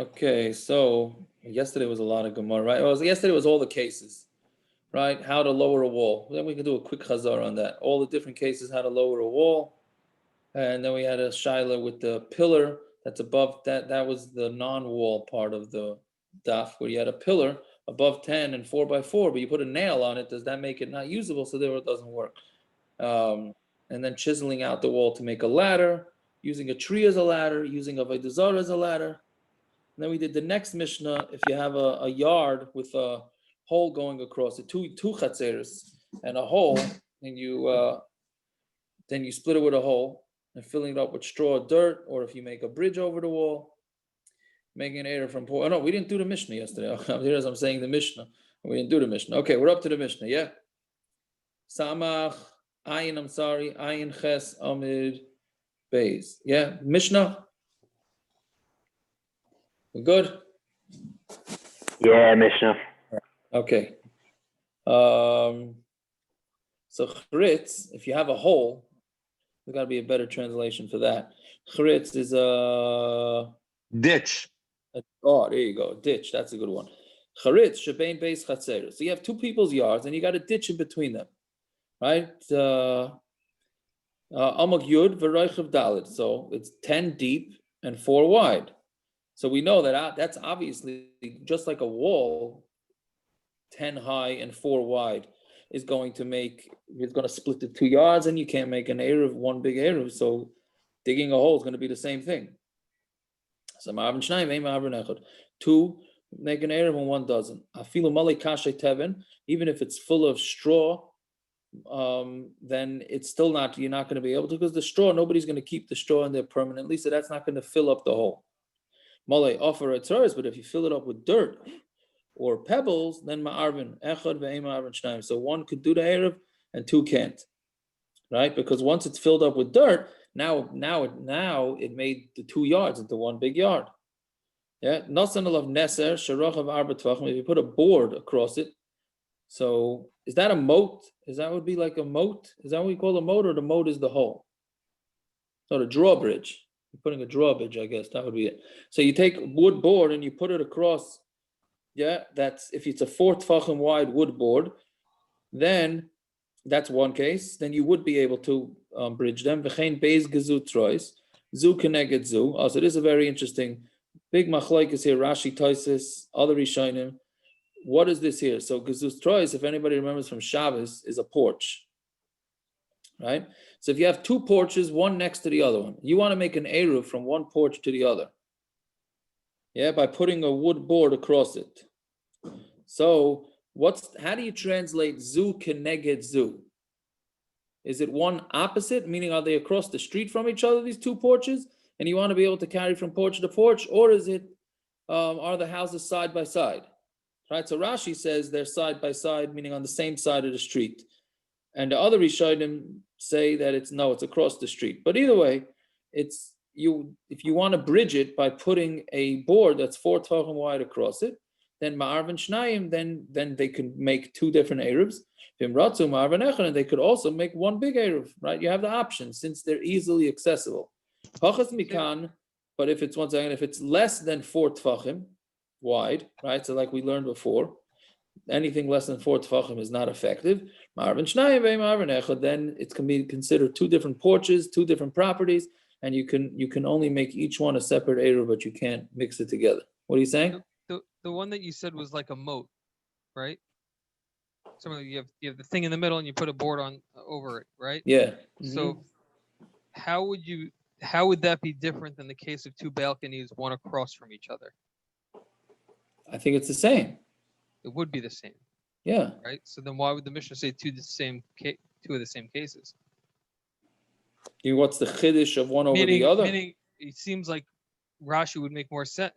Okay, so yesterday was a lot of Gemara, right? Yesterday was all the cases, right? How to lower a wall. Then we can do a quick chazar on that. All the different cases, how to lower a wall. And then we had a shaila with the pillar that's above that. That was the non-wall part of the daf, where you had a pillar above 10 and 4 by 4, but you put a nail on it. Does that make it not usable? So there it doesn't work. And then chiseling out the wall to make a ladder, using a tree as a ladder, using a vaydazar as a ladder. And then we did the next Mishnah. If you have a yard with a hole going across it, two chatzeres and a hole, and then you split it with a hole and filling it up with straw or dirt, or if you make a bridge over the wall, making an eruv from poor. Oh no, we didn't do the Mishnah yesterday. Here's I'm saying the Mishnah. We didn't do the Mishnah. Okay, we're up to the Mishnah. Yeah. Samach, Ayin, I'm sorry, Ayin Ches Amud Beis. Yeah, Mishnah. We're good? Yeah, Mishna. Okay. So chritz, if you have a hole, there's got to be a better translation for that. Chritz is a ditch. Oh, there you go. Ditch. That's a good one. Charitz shebein beis chatzeros. So you have two people's yards, and you got a ditch in between them, right? Amag yud v'roichav dalet. So it's 10 deep and 4 wide. So we know that that's obviously just like a wall, 10 high and 4 wide is going to split the 2 yards, and you can't make an eruv, one big eruv. So digging a hole is going to be the same thing. So two make an eruv and one doesn't. Even if it's full of straw, then it's still not. You're not going to be able to, because the straw, nobody's going to keep the straw in there permanently, so that's not going to fill up the hole. Mole offer a tzaris, but if you fill it up with dirt or pebbles, then ma'arvin echad ve'emarvin shnayim. So one could do the eruv and 2 can't, right? Because once it's filled up with dirt, now it made the 2 yards into one big yard. Yeah, nasan alav neser sharochav arba tefachim. If you put a board across it, so is that a moat? Would be like a moat? Is that what we call a moat, or the moat is the hole? No, the drawbridge. You're putting a drawbridge, I guess that would be it. So you take a wood board and you put it across. Yeah, that's if it's a 4 tefachim wide wood board, then that's one case. Then you would be able to bridge them. V'chein beis gezu trois, zu keneged zu. Also, it is a very interesting big machlokes here. Rashi, Tosfos, other Rishonim. What is this here? So gezu trois, if anybody remembers from Shabbos, is a porch, right? So if you have 2 porches, one next to the other one, you want to make an eruv from one porch to the other. Yeah, by putting a wood board across it. So how do you translate zu keneged zu? Is it one opposite, meaning are they across the street from each other, these 2 porches, and you want to be able to carry from porch to porch, or is it are the houses side by side? Right. So Rashi says they're side by side, meaning on the same side of the street, and the other Rishonim say that it's across the street. But either way, if you want to bridge it by putting a board that's 4 tefachim wide across it, then ma'arvin shnayim, then they can make 2 different eruvs. V'imratzu ma'arvin echad, and they could also make one big eruv. Right? You have the option since they're easily accessible. Pachas mikan, but if it's less than 4 tefachim wide, right? So like we learned before, anything less than 4 tefachim is not effective. Ma'arvin shnayim ve'ma'arvin echad, then it can be considered 2 different porches, 2 different properties, and you can only make each one a separate eruv, but you can't mix it together. What are you saying? The one that you said was like a moat, right? So you have the thing in the middle and you put a board over it, right? Yeah. Mm-hmm. So how would that be different than the case of 2 balconies, one across from each other? I think it's the same. It would be the same. Yeah. Right. So then why would the Mishnah say 2 of the same cases? What's the chiddush of one over the other? Meaning, it seems like Rashi would make more sense.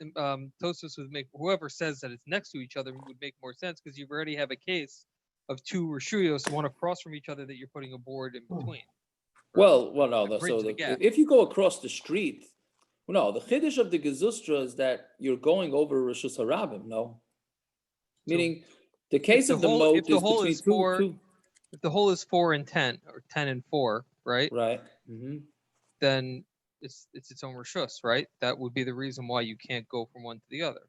Tosfos would make, whoever says that it's next to each other would make more sense, because you already have a case of 2 reshuyos, one across from each other, that you're putting a board in between. Well, no. So if you go across the street, no, the chiddush of the gezustra is that you're going over reshus harabim. No, meaning the case of the moat is between 2. If the hole is 4 and 10, or 10 and 4, right? Right. Mm-hmm. Then it's its own reshus, right? That would be the reason why you can't go from one to the other,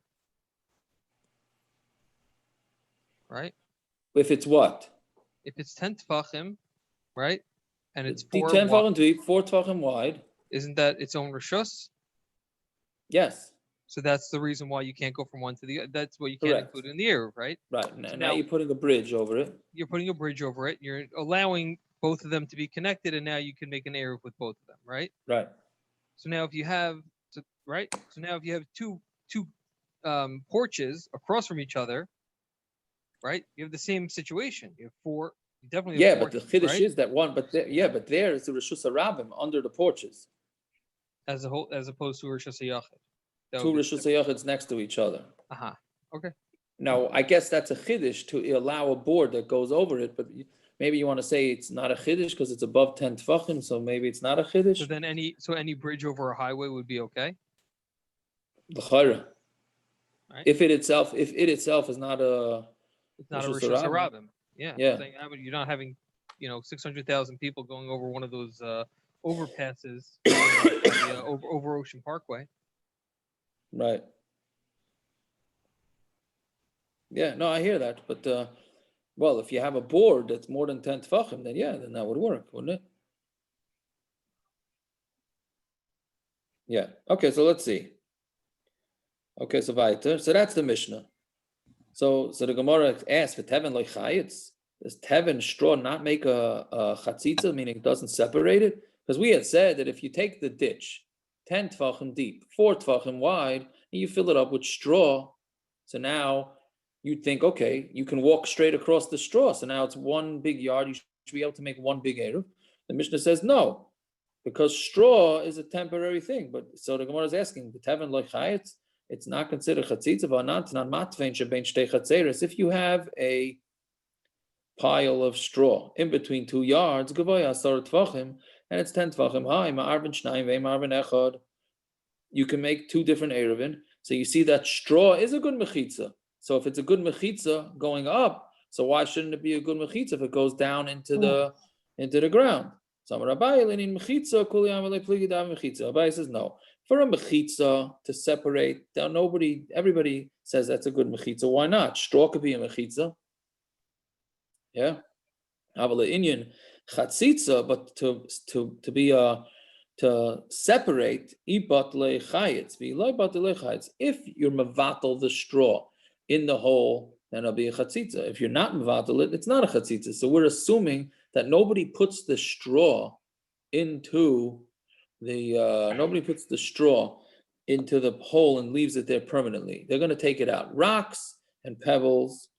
right? If it's what? If it's 10 tefachim, right, and it's The 4 10 wide, tefachim deep, 4 tefachim wide. isn't that its own reshus? Yes. So that's the reason why you can't go from one to the other. That's what you can't Correct. include in the eruv, right? Right. So Now now you're putting a bridge over it. you're putting a bridge over it. You're allowing both of them to be connected, and now you can make an eruv with both of them, right? Right. So now if you have, two porches across from each other, right? You have the same situation. You have four. You definitely have Yeah, but the porches, chiddush right? is that one. But there is the reshus harabim under the porches. As opposed to reshus hayachid. Two reshus hayachids next to each other. Okay. Now, I guess that's a chiddush to allow a board that goes over it, but maybe you want to say it's not a chiddush because it's above 10 tefachim, so maybe it's not a chiddush. So then any bridge over a highway would be okay. L'chara. Right. If it itself is not a, It's not a reshus reshus harabim. harabim. Yeah. Yeah. You're not having 600,000 people going over one of those overpasses over Ocean Parkway. Right. Yeah, no, I hear that, but well, if you have a board that's more than 10 tefachim, then that would work, wouldn't it? Yeah. Okay, so let's see. Okay, so weiter. So that's the Mishnah. So the Gemara asks, "V'teven loy chayitz." Does teven straw not make a chatzitza, meaning it doesn't separate it? Because we had said that if you take the ditch, 10 tefachim deep, 4 tefachim wide, and you fill it up with straw, so now you'd think, okay, you can walk straight across the straw. So now it's one big yard. You should be able to make one big eruv. The Mishnah says no, because straw is a temporary thing. But so the Gemara is asking, "B'teven loy chayitz." It's not considered chatzitza, v'anan t'nan matvein shebein shtei chatzeres. If you have a pile of straw in between 2 yards, gavoya asar tefachim, and it's 10 tefachim high, ma'arvin shnayim ve'ma'arvin echad, you can make 2 different eruvin. So you see that straw is a good mechitza. So if it's a good mechitza going up, so why shouldn't it be a good mechitza if it goes down into the ground? So Abaye says no. For a mechitza to separate, everybody says that's a good mechitza. Why not? Straw could be a mechitza. Yeah. Avala inyan chatzitza, but to be to separate ibatle chayitz, v'ilay chayitz. If you're mevatel the straw in the hole, then it'll be a chatzitza. If you're not mevatel it, it's not a chatzitza. So we're assuming that nobody puts the straw into the hole and leaves it there permanently. They're going to take it out. Rocks and pebbles,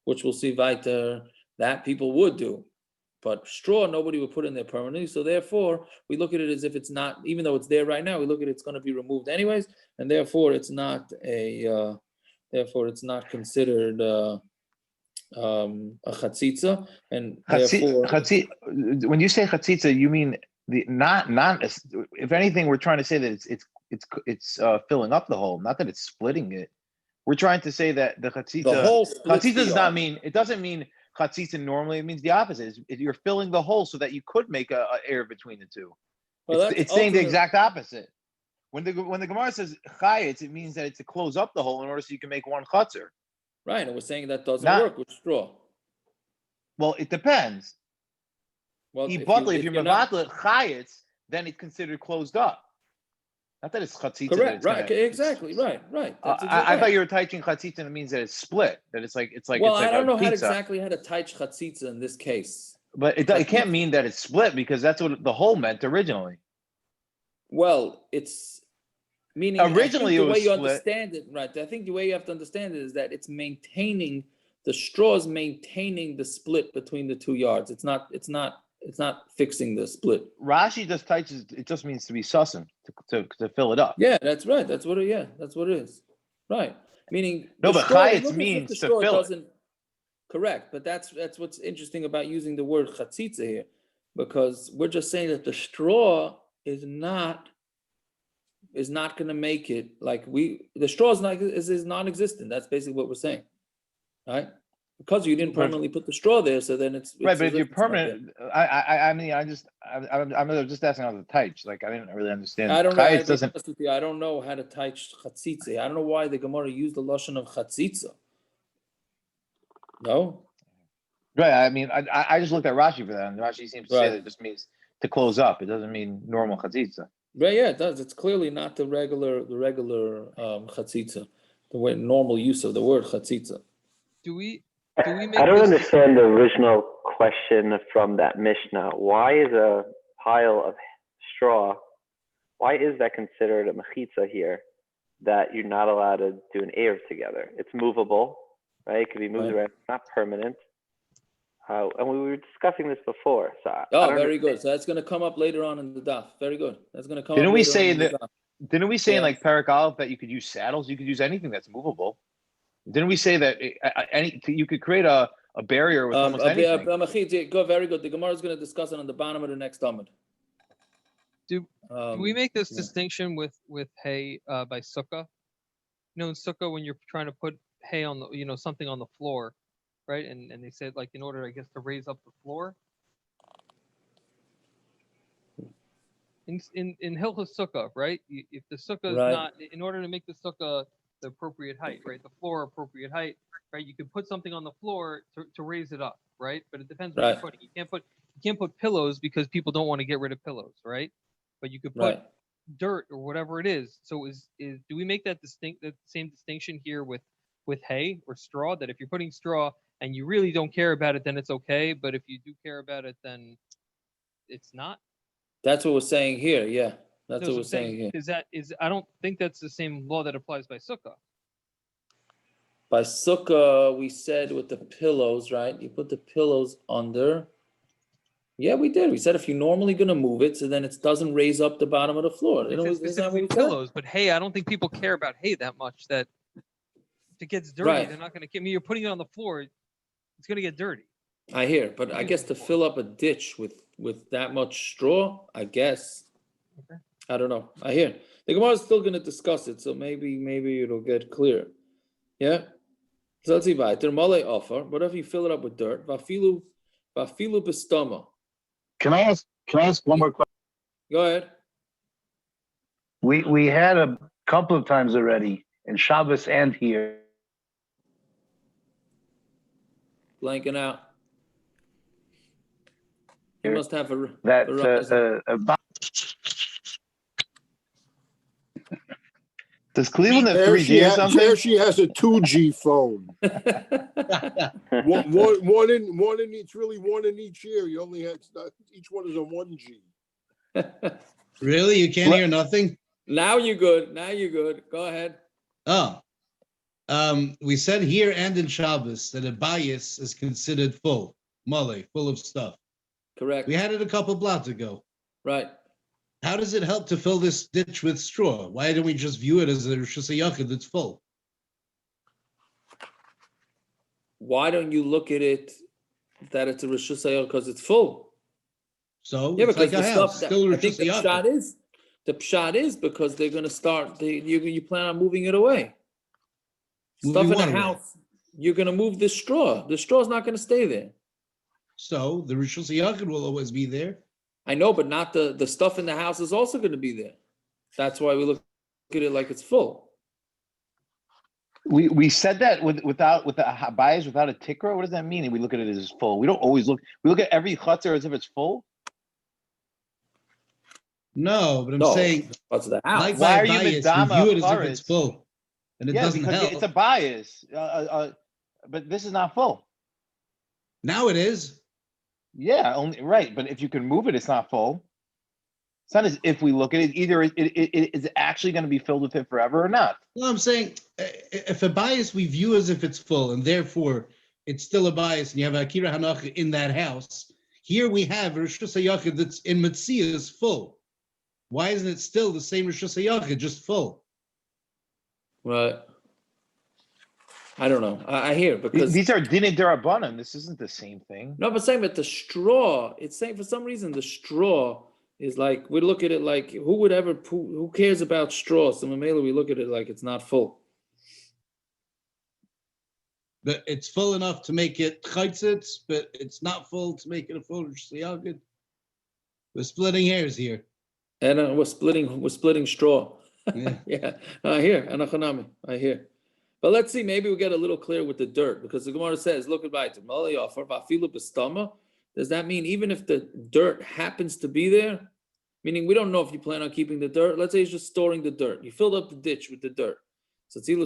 which we'll see weiter, that people would do. But straw, nobody would put in there permanently. So therefore, we look at it as if it's not, even though it's there right now, we look at it's going to be removed anyways, and therefore it's not considered a chatzitza. And therefore, when you say chatzitza, you mean not. If anything, we're trying to say that it's filling up the hole, not that it's splitting it. We're trying to say that the chatzitza does not mean, it doesn't mean chatzitza normally. It means the opposite. You're filling the hole so that you could make a air between the two. Well, it's saying the exact opposite. When the Gemara says chayitz, it means that it's to close up the hole in order so you can make one chutzner. Right, and we're saying that doesn't work with straw. Well, it depends. Well, if you're mevatel chayitz, then it's considered closed up. Not that it's chatzitza. Correct. Right. Exactly. Right. I thought you were teaching chatzitza, and it means that it's split. That it's like. Well, I don't know how to teach chatzitza in this case. But it can't mean that it's split because that's what the hole meant originally. Well, it's meaning originally the it was way you split. Understand it, right? I think the way you have to understand it is that it's maintaining the straw is maintaining the split between the 2 yards. It's not fixing the split. Rashi just teaches it just means to be sussing to fill it up. Yeah, that's right. That's what it is. Right. Meaning no, but chayitz means to fill it. Correct, but that's what's interesting about using the word chatzitza here, because we're just saying that the straw is not going to make it like the straw is non-existent. That's basically what we're saying, right? because you didn't permanently put the straw there, so then it's Right, but as if you're it's not there. permanent, I'm just asking on the teich. Like I didn't really understand. I don't know. Chayes doesn't. I don't know how to teach chatzitza. I don't know why the Gemara used the lashon of chatzitza. No. Right. I mean, I just looked at Rashi for that, and Rashi seems to say that it just means to close up. It doesn't mean normal chatzitza. Right. Yeah, it does. It's clearly not the regular chatzitza, the way normal use of the word chatzitza. Do we make I don't this understand the original question from that Mishnah. Why is a pile of straw, why is that considered a mechitza here, that you're not allowed to do an eruv together? It's movable, right? It can be moved around, not permanent. And we were discussing this before. So very good. So that's going to come up later on in the daf. Very good. That's going to come Didn't up we later say on in that? the daf. Didn't we say in like Parak Aleph that you could use saddles? You could use anything that's movable. Didn't we say that you could create a barrier with almost anything? Go, very good. The Gemara is going to discuss it on the bottom of the next Amud. Do we make this distinction with hay by sukkah? You know, in sukkah when you're trying to put hay on the something on the floor, right? And they said like in order, I guess, to raise up the floor. In Hilchos Sukkah, right? If the sukkah is not, in order to make the sukkah the appropriate height, right? The floor appropriate height, right? You can put something on the floor to raise it up, right? But it depends what you're putting. You can't put pillows because people don't want to get rid of pillows, right? But you could put dirt or whatever it is. So do we make that same distinction here with hay or straw, that if you're putting straw and you really don't care about it, then it's okay. But if you do care about it, then it's not. That's what we're saying here. Yeah, that's what we're saying here. I don't think that's the same law that applies by sukkah. By sukkah, we said with the pillows, right? You put the pillows under. Yeah, we did. We said if you're normally going to move it, so then it doesn't raise up the bottom of the floor. Specifically pillows, but hay, I don't think people care about hay that much. That if it gets dirty, they're not going to. I mean, you're putting it on the floor, it's going to get dirty. I hear, but I guess to fill up a ditch with that much straw, I guess. Okay. I don't know. I hear. The Gemara is still going to discuss it, so maybe it'll get clear. Yeah. So let's see. Weiter. Malay offer. What if you fill it up with dirt? Vafilu b'stama. Can I ask one more question? Go ahead. We had a couple of times already in Shabbos and here. Blanking out. You must have a Does Cleveland have 3G or something? There she has a 2G phone. one in each, really one in each ear. You only have each one is a 1G. Really? You can't hear nothing? Now you're good. Go ahead. Oh. We said here and in Shabbos that a bias is considered full, mole, full of stuff. Correct. We had it a couple blocks ago. Right. How does it help to fill this ditch with straw? Why don't we just view it as a reshus that's full? Why don't you look at it that it's a reshus because it's full? So yeah, it's because like the a stuff house, that, still I think the pshat is because they're going to start. You plan on moving it away. Stuff in the house, you're going to move the straw. The straw is not going to stay there. So the reshus will always be there. I know, but not the stuff in the house is also going to be there. That's why we look at it like it's full. We said that without the bias, without a tikra. What does that mean? We look at it as full. We don't always look. We look at every chutzner as if it's full. No, but I'm saying, what's the house? Like why are you bias, we view it as if it's full, and it doesn't help. It's a bias, but this is not full. Now it is. Yeah, only right. But if you can move it, it's not full. It's not as if we look at it. Either it is actually going to be filled with it forever or not. Well, I'm saying if a bias we view as if it's full, and therefore it's still a bias, and you have Akira Hanach in that house. Here we have reshus hayachid that's in Metzias full. Why isn't it still the same reshus hayachid, just full? Right. I don't know. I hear because these are dinei derabanan. This isn't the same thing. No, but saying that the straw, it's saying for some reason the straw is like we look at it like who cares about straw? So Mamela, we look at it like it's not full. but it's full enough to make it chaitzitz, but it's not full to make it a full reshus hayachid. We're splitting hairs here. And we're splitting straw. Yeah. Yeah, I hear. Anachanami, I hear. But let's see, maybe we get a little clear with the dirt, because the Gemara says, look at it. Does that mean even if the dirt happens to be there, meaning we don't know if you plan on keeping the dirt, let's say he's just storing the dirt. You filled up the ditch with the dirt. So if you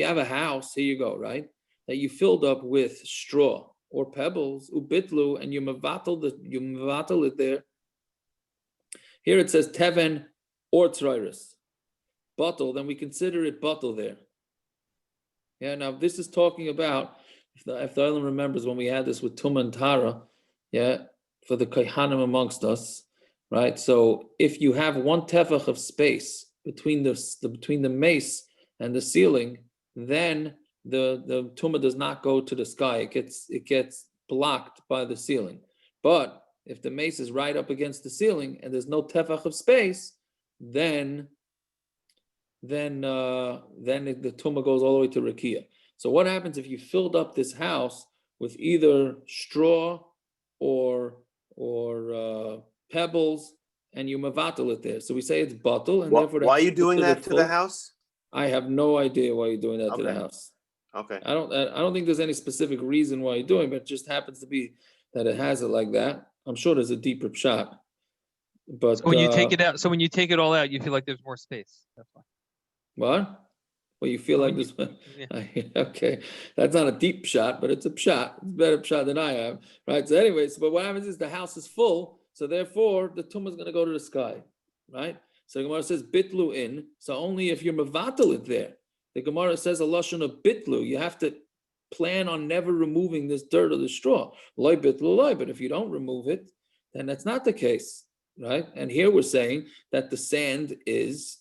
have a house, here you go, right, that you filled up with straw or pebbles, ubitlu, and you mevatel it there. Here it says teven or tzrayras. Bitul, then we consider it bitul there. Yeah, now this is talking about, if the island remembers when we had this with Tumah and Tara, yeah, for the Kaihanim amongst us, right? So if you have one tefach of space between the mace and the ceiling, then the Tumah does not go to the sky. It gets blocked by the ceiling. But if the mace is right up against the ceiling and there's no tefach of space, then the Tumah goes all the way to Rakia. So what happens if you filled up this house with either straw or pebbles and you mevatel it there? So we say it's bitul, and therefore. Why are you doing that to the house? I have no idea why you're doing that to the house. Okay. I don't think there's any specific reason why you're doing it, but it just happens to be that it has it like that. I'm sure there's a deeper shot. But So when you take it out, so when you take it all out, you feel like there's more space. That's why. What? Well, you feel like this. Yeah. Okay, that's not a deep shot, but it's a shot. It's a better shot than I have, right? So, anyways, but what happens is the house is full, so therefore the tumah is going to go to the sky, right? So the Gemara says bitlu in. So only if you're mevatel it there. The Gemara says a lashon of bitlu. You have to plan on never removing this dirt or the straw. Loy bitlu loy. But if you don't remove it, then that's not the case, right? And here we're saying that the sand is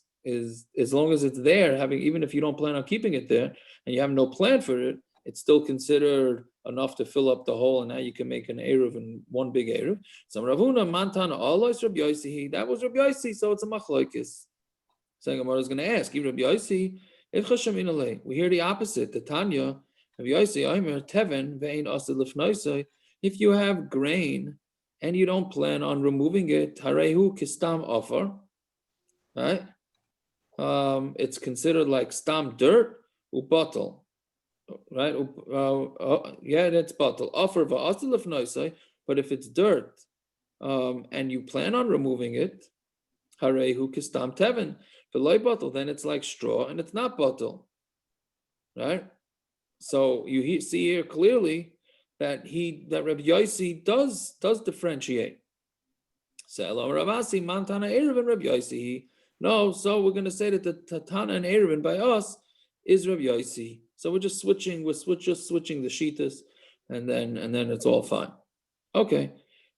as long as it's there, even if you don't plan on keeping it there and you have no plan for it, it's still considered enough to fill up the hole, and now you can make an eruv in one big eruv. So Ravuna Mantana Alois Rabbi Yosi, that was Rabbi Yosi, so it's a machlokes. So Gemara is going to ask, Rabbi Yosi, we hear the opposite. The Tanya, Rabbi Yosi, Omer Teven vein asid lifnoisai. If you have grain and you don't plan on removing it, Harehu kistam offer, right? It's considered like stam dirt ubatal, right? Yeah, that's batal. Offer va'asil noisai, but if it's dirt, and you plan on removing it, harehu kistam teven, v'loy batal, then it's like straw and it's not batal, right? So you see here clearly that Rabbi Yosi does differentiate. So Ravasi mantana eruvin Rabbi Yosi. No, so we're going to say that the Tatana and Eruvin by us is Rabbi Yosi. So we're just switching the shitas, and then it's all fine. Okay,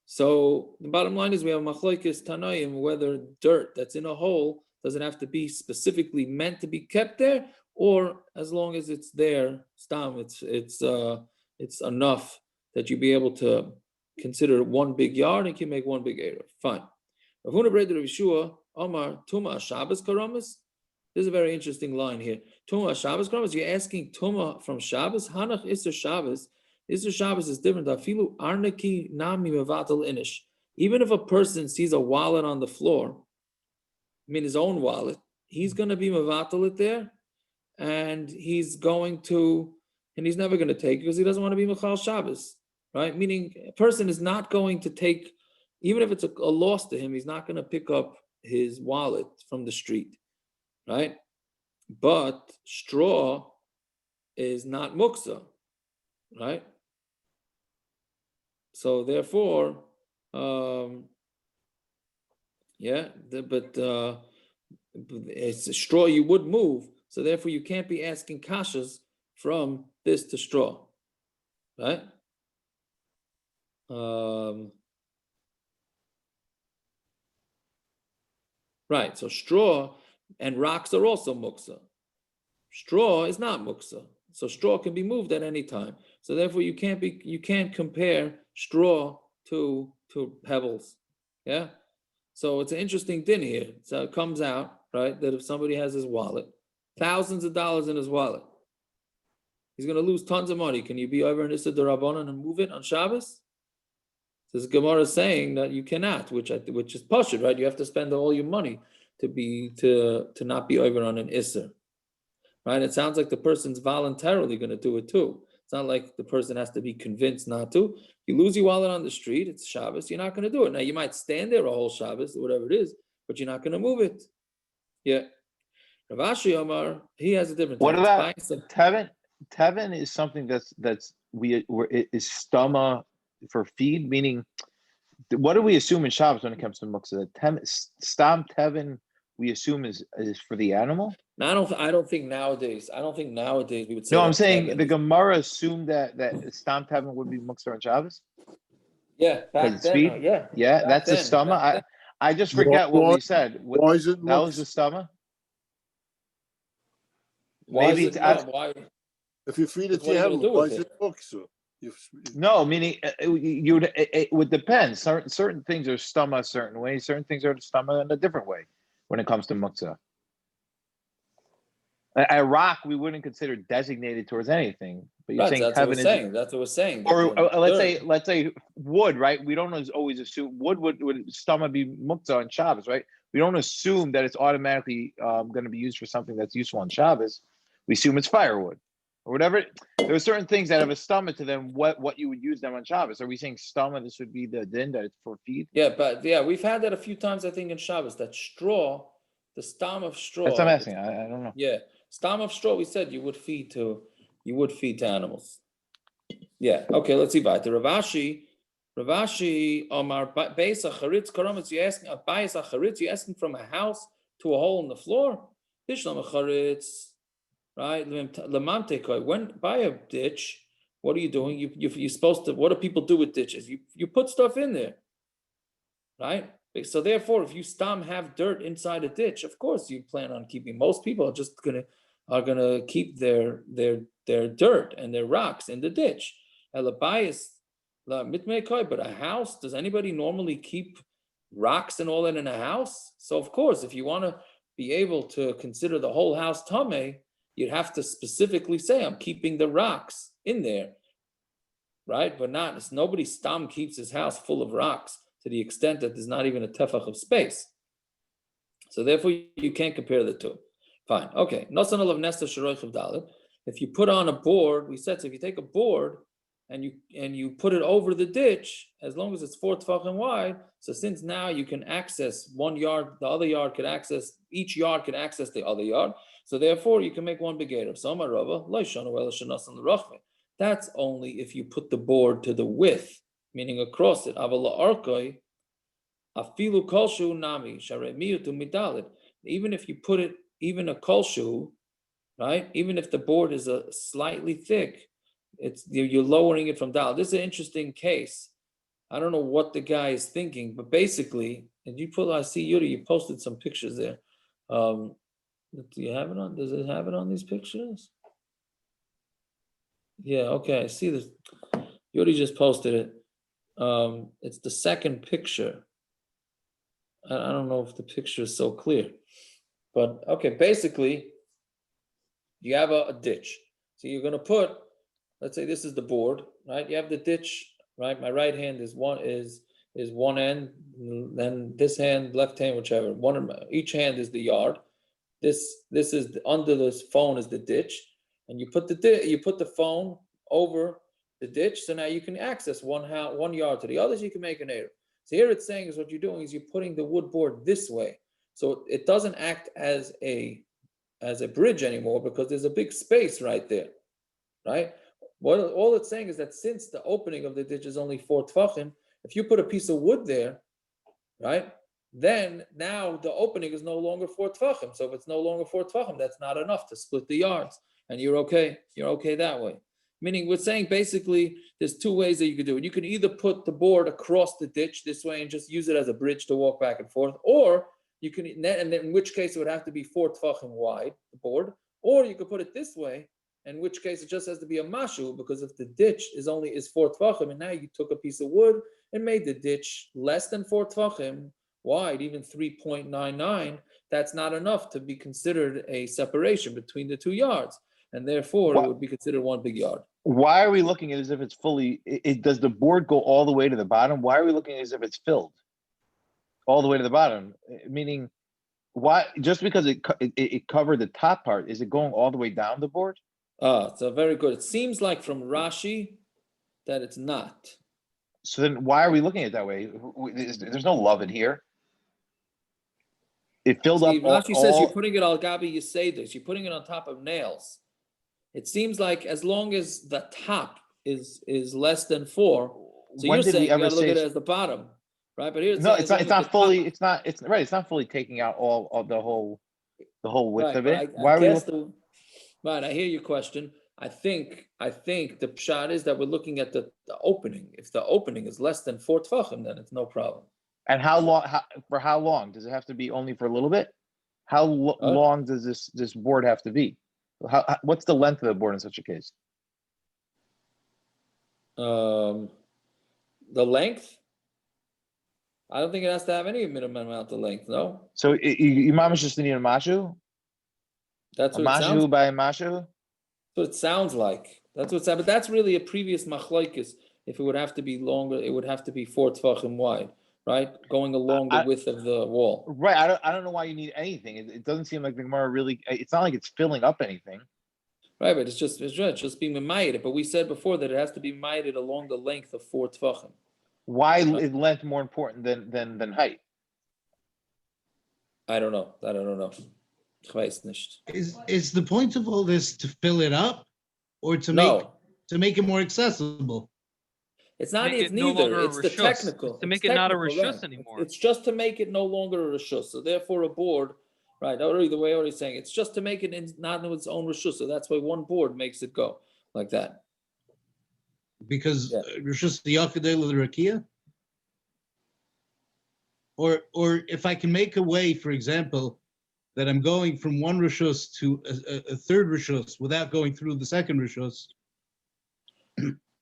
so the bottom line is we have machlokes Tanaim whether dirt that's in a hole doesn't have to be specifically meant to be kept there, or as long as it's there, stam, it's enough that you be able to consider one big yard and can make one big eruv. Fine. Ravuna Breder Rav Yeshua Omar Tuma Shabbos Karamas. This is a very interesting line here. Tuma Shabbos Karamas. You're asking Tuma from Shabbos. Hanach Isser Shabbos. Isser Shabbos is different. Afilu Arnaki Nami Mevatel Inish. Even if a person sees a wallet on the floor, I mean his own wallet, he's going to be Mevatel it there, and he's never going to take it because he doesn't want to be Mechal Shabbos, right? Meaning a person is not going to take, even if it's a loss to him, he's not going to pick up his wallet from the street, right? But straw is not muksa, right? So therefore, it's a straw you would move. So therefore, you can't be asking kashas from this to straw, right? Right, so straw and rocks are also muksa. Straw is not muksa, so straw can be moved at any time. So therefore, you can't compare straw to pebbles. Yeah, so it's an interesting din here. So it comes out right that if somebody has his wallet thousands of dollars in his wallet. He's going to lose tons of money. Can you be over in Issa D'Rabbanan and move it on Shabbos? This Gemara is saying that you cannot, which is pashut, right? You have to spend all your money to not be over on an Issa, right? It sounds like the person's voluntarily going to do it too. It's not like the person has to be convinced not to. You lose your wallet on the street, it's Shabbos, you're not going to do it. Now, you might stand there a whole Shabbos, or whatever it is, but you're not going to move it. Yeah. Rav Ashi Omar, he has a different What type. about Tevin? Tevin is something is stama for feed, meaning what do we assume in Shabbos when it comes to muktzah? Stam Tevin we assume is for the animal? No, I don't think nowadays we would say. No, I'm saying the Gemara assumed that Stam Tevin would be muktzah on Shabbos. Yeah, back then. Yeah, that's the stama. I just forget what we said. Why is it? That was the stama. Maybe why? If you feed it to the animal, why is it muktzah? No, meaning it would depend. Certain things are stama a certain way. Certain things are stama in a different way when it comes to muktzah. A rock we wouldn't consider designated towards anything, but you're saying that's what we're saying. That's what we're saying. Or let's say wood, right? We don't always assume wood would stama be muktzah on Shabbos, right? We don't assume that it's automatically going to be used for something that's useful on Shabbos. We assume it's firewood or whatever. There are certain things that have a stomach to them. What you would use them on Shabbos? Are we saying stomach? This would be the din that it's for feed. Yeah, but we've had that a few times. I think in Shabbos that straw, the stam of straw. That's what I'm asking. I don't know. Yeah, stam of straw. We said you would feed to animals. Yeah. Okay. Let's see. Ravashi, Omar Beis Acharitz Karamitz. You asking a Beis Acharitz? You asking from a house to a hole in the floor? Bishlam Acharitz. Right, when by a ditch, what are you doing? You're supposed to. What do people do with ditches? You put stuff in there, right? So therefore, if you have dirt inside a ditch, of course you plan on keeping. Most people are gonna keep their dirt and their rocks in the ditch. But a house, does anybody normally keep rocks and all that in a house? So of course, if you want to be able to consider the whole house tameh, you'd have to specifically say, I'm keeping the rocks in there, right? But nobody stam keeps his house full of rocks to the extent that there's not even a tefach of space. So therefore, you can't compare the two. Fine, okay. If you put on a board, we said, so if you take a board and you put it over the ditch, as long as it's 4 tefachim wide, so since now you can access one yard, the other yard can access, each yard can access the other yard, so therefore you can make one begader. That's only if you put the board to the width, meaning across it. Even if you put it, even a kolshu, right? Even if the board is a slightly thick, you're lowering it from dal. This is an interesting case. I don't know what the guy is thinking, but basically, and I see Yuri, you posted some pictures there. Do you have it on? Does it have it on these pictures? Yeah, okay, I see this. Yuri just posted it. It's the second picture. I don't know if the picture is so clear, but okay, basically, you have a ditch. So you're gonna put, let's say this is the board, right? You have the ditch, right? My right hand is one end, then this hand, left hand, whichever. Each hand is the yard. This is under this phone is the ditch, and you put the phone over the ditch, so now you can access one yard to the other, so you can make an eruv. So here it's saying is what you're doing is you're putting the wood board this way, so it doesn't act as a bridge anymore because there's a big space right there, right? All it's saying is that since the opening of the ditch is only 4 tefachim, if you put a piece of wood there, right, then now the opening is no longer 4 tefachim. So if it's no longer 4 tefachim, that's not enough to split the yards, and you're okay. You're okay that way. Meaning we're saying basically there's 2 ways that you could do it. You can either put the board across the ditch this way and just use it as a bridge to walk back and forth, or you can, and then in which case it would have to be 4 tefachim wide, the board, or you could put it this way, in which case it just has to be a mashu, because if the ditch is 4 tefachim and now you took a piece of wood and made the ditch less than 4 tefachim, wide, even 3.99, that's not enough to be considered a separation between the 2 yards. And therefore, it would be considered one big yard. Why are we looking at it as if it's fully, does the board go all the way to the bottom? Why are we looking at it as if it's filled all the way to the bottom? Meaning, why, just because it covered the top part, is it going all the way down the board? So very good. It seems like from Rashi that it's not. So then why are we looking at it that way? There's no love in here. It filled up Rashi says you're putting it al gabi yiseidos. You're putting it on top of nails. It seems like as long as the top is less than 4, so you're saying you gotta look at it as the bottom, right? But here it's not fully. It's not fully taking out all of the whole width of it. Right, I hear your question. I think the pshat is that we're looking at the opening. If the opening is less than 4 tefachim, then it's no problem. And how long? For how long does it have to be? Only for a little bit? How long does this board have to be? What's the length of the board in such a case? The length? I don't think it has to have any minimum amount of length. No. So Imam is just need a mashu. That's what mashu it sounds by mashu. That's what it sounds like. That's what's but that's really a previous machlokes. If it would have to be longer, it would have to be 4 tefachim wide, right? Going along the width of the wall. Right. I don't know why you need anything. It doesn't seem like the Gemara really. It's not like it's filling up anything. Right, but it's just being ma'ayed. But we said before that it has to be ma'ayed along the length of 4 tefachim. Why is length more important than height? I don't know. Is the point of all this to fill it up, or to make it more accessible? It's not. It's neither. It's the technical. It's to make it not a reshus anymore. It's just to make it no longer a reshus. So therefore, a board, right? Already the way already saying it's just to make it not in its own reshus. So that's why one board makes it go like that. Because reshus the yakadel of the rakia. Or if I can make a way, for example, that I'm going from one reshus to a third reshus without going through the second reshus,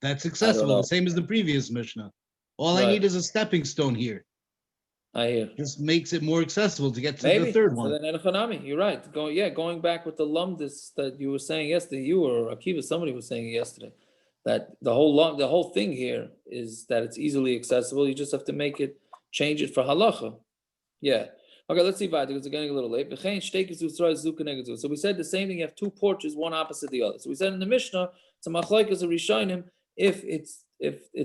that's accessible, the same as the previous Mishnah. All I need is a stepping stone here. I hear. Just makes it more accessible to get to the third one. So then, you're right. Going back with the lumdis that you were saying yesterday, you or Akiva, somebody was saying yesterday, that the whole thing here is that it's easily accessible. You just have to change it for halacha. Yeah. Okay, let's see because it's getting a little late. So we said the same thing. You have 2 porches, one opposite the other. So we said in the Mishnah, it's a machlokes a rishonim if it's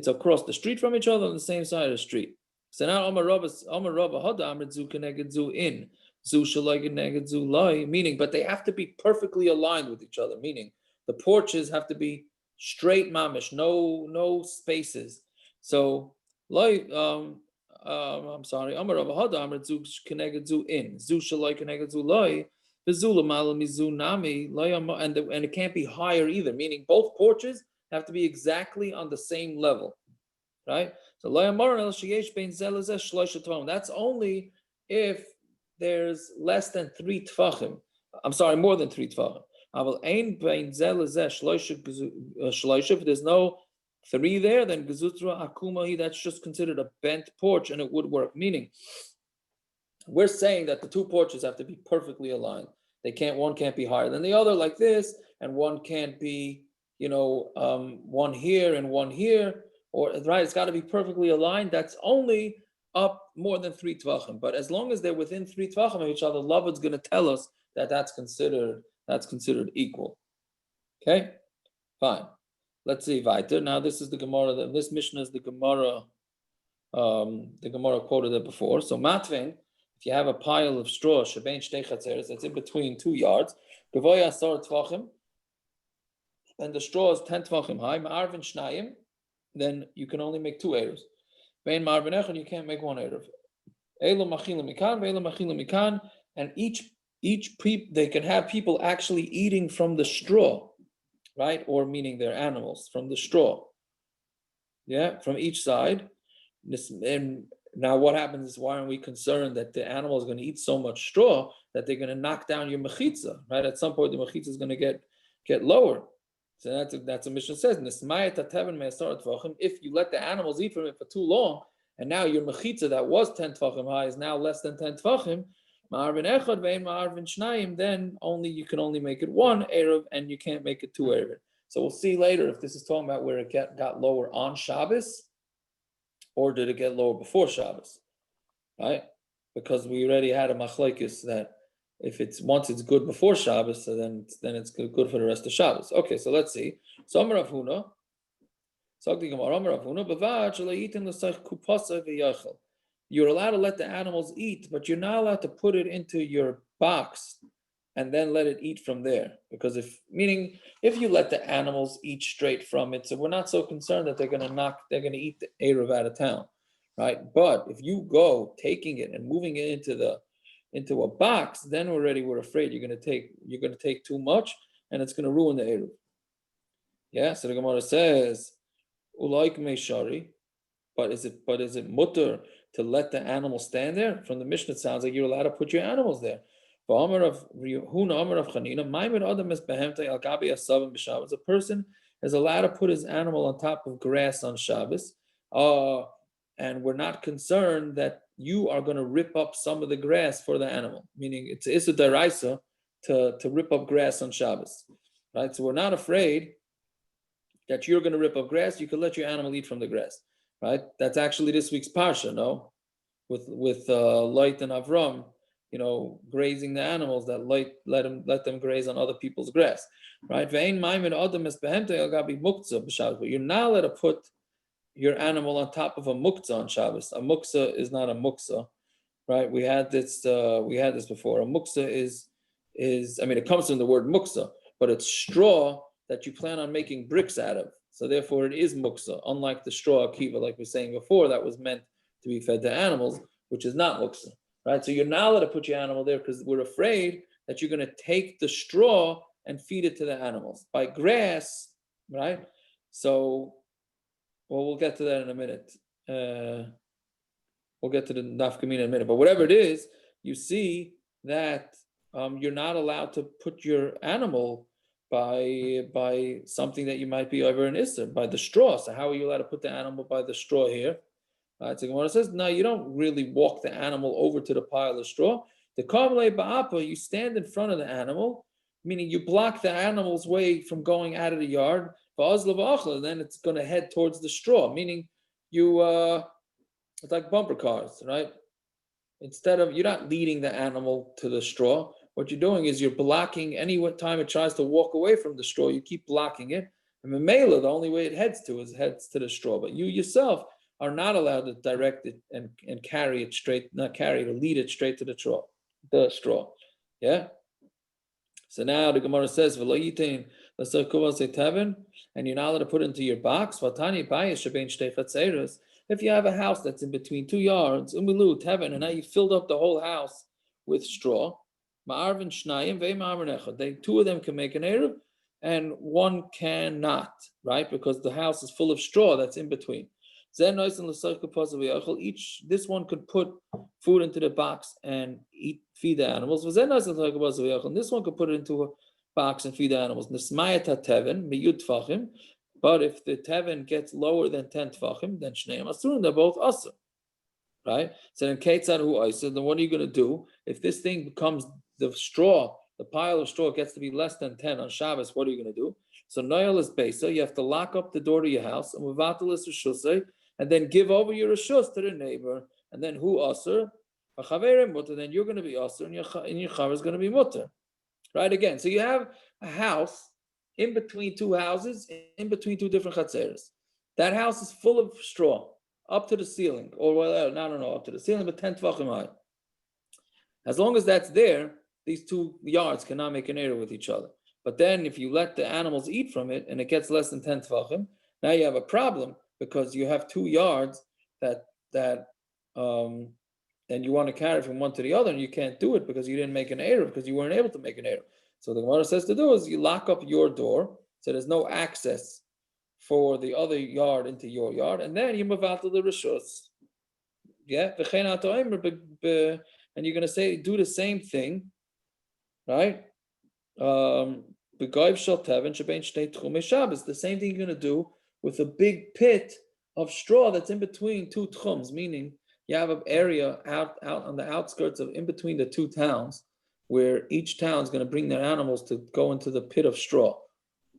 across the street from each other on the same side of the street. So now Amar Rabba Hada Amr Zu Keneged Zu in Zu Shalai Keneged Zu Lai, meaning, but they have to be perfectly aligned with each other. Meaning, the porches have to be straight mamish, no spaces. So Lai. I'm sorry. Amar Rabba Hada Amr Zu Keneged Zu in Zu Shalai Keneged Zu Lai. And it can't be higher either, meaning both porches have to be exactly on the same level, right? So that's only if there's less than 3 tefachim. I'm sorry, more than 3 tefachim. If there's no 3 there, then gezutra akumahi, that's just considered a bent porch and it would work. Meaning, we're saying that the 2 porches have to be perfectly aligned. One can't be higher than the other like this, and one can't be, one here and one here, or right. It's got to be perfectly aligned. That's only up more than 3 tefachim. But as long as they're within 3 tefachim of each other, Lavan's going to tell us that that's considered equal. Okay, fine. Let's see weiter. Now this is the Gemara. This Mishna is the Gemara. The Gemara quoted it before. So Matvin, if you have a pile of straw, shebein shtei chatzeres, that's in between 2 yards, gavoya asar tefachim, and the straw is 10 tefachim high, ma'arvin shnayim, then you can only make 2 eruvs. Bein ma'arvin echad, you can't make 1 eruv. Elo machilim mikan, ve'elo machilim mikan, and they can have people actually eating from the straw, right? Or meaning their animals from the straw. Yeah, from each side. And now what happens is, why aren't we concerned that the animal is going to eat so much straw that they're going to knock down your mechitza, right? At some point the mechitza is going to get lower. So that's what Mishna says. If you let the animals eat from it for too long and now your mechitza that was 10 tefachim high is now less than 10 tefachim, ma'arvin echad ve'en ma'arvin shnayim, then you can only make it one eruv and you can't make it two eruv. So we'll see later if this is talking about where it got lower on Shabbos, or did it get lower before Shabbos, right? Because we already had a machlokes that if once it's good before Shabbos, so then it's good for the rest of Shabbos. Okay, so let's see. So Amar Rav Huna, you're allowed to let the animals eat, but you're not allowed to put it into your box and then let it eat from there. Because if you let the animals eat straight from it, so we're not so concerned that they're gonna eat the eruv out of town, right? But if you go taking it and moving it into a box, then we're afraid you're gonna take too much and it's gonna ruin the eruv. Yeah, so the Gemara says, Ulaik meishari, but is it mutter to let the animal stand there? From the Mishna, it sounds like you're allowed to put your animals there. A person is allowed to put his animal on top of grass on Shabbos, and we're not concerned that you are going to rip up some of the grass for the animal. Meaning, it's a deoyraysa to rip up grass on Shabbos, right? So we're not afraid that you're going to rip up grass. You can let your animal eat from the grass, right? That's actually this week's parsha, no? With Lot and Avram, grazing the animals, that let them graze on other people's grass, right? But you're not allowed to put your animal on top of a muktzah on Shabbos. A muktzah is not a muktzah, right? We had this before. A muktzah is it comes from the word muktzah, but it's straw that you plan on making bricks out of. So therefore it is muktzah, unlike the straw akiva, like we were saying before, that was meant to be fed to animals, which is not muktzah, right? So you're not allowed to put your animal there because we're afraid that you're going to take the straw and feed it to the animals. By grass, right? So, we'll get to that in a minute. We'll get to the nafkamina in a minute. But whatever it is, you see that you're not allowed to put your animal by something that you might be over an issur, by the straw. So how are you allowed to put the animal by the straw here? So Gemara says, no, you don't really walk the animal over to the pile of straw. The kamle ba'apa, you stand in front of the animal, meaning you block the animal's way from going out of the yard. Then it's going to head towards the straw, meaning it's like bumper cars, right? You're not leading the animal to the straw. What you're doing is you're blocking any time it tries to walk away from the straw, you keep blocking it. And the only way it heads to the straw. But you yourself are not allowed to direct it and carry it straight, lead it straight to the straw. Yeah? So now the Gemara says, and you're not allowed to put it into your box. If you have a house that's in between 2 yards, and now you filled up the whole house with straw, two of them can make an eruv, and one cannot, right? Because the house is full of straw that's in between. This one could put food into the box and feed the animals. And this one could put it into a box and feed the animals. But if the teven gets lower than 10 tefachim, then shneim asurim, they're both asur, right? So then then what are you going to do if this thing becomes the pile of straw gets to be less than 10 on Shabbos? What are you going to do? So noyal is beisa, you have to lock up the door to your house, and muvatal is reshus, and then give over your reshus to the neighbor, and then who asur? Then you're going to be asur, and your chaver is going to be mutter, right? Again, so you have a house in between two houses, in between two different chatzeres. That house is full of straw up to the ceiling, or up to the ceiling, but 10 tefachim high. As long as that's there, these 2 yards cannot make an eruv with each other. But then if you let the animals eat from it and it gets less than 10 tefachim, now you have a problem because you have 2 yards that and you want to carry from one to the other, and you can't do it because you didn't make an eruv, because you weren't able to make an eruv. So the Gemara says to do is you lock up your door so there's no access for the other yard into your yard, and then you move out to the reshus. Yeah, and you're going to say do the same thing, right? The same thing you're going to do with a big pit of straw that's in between two techums, meaning you have an area out on the outskirts of in between the two towns where each town is going to bring their animals to go into the pit of straw,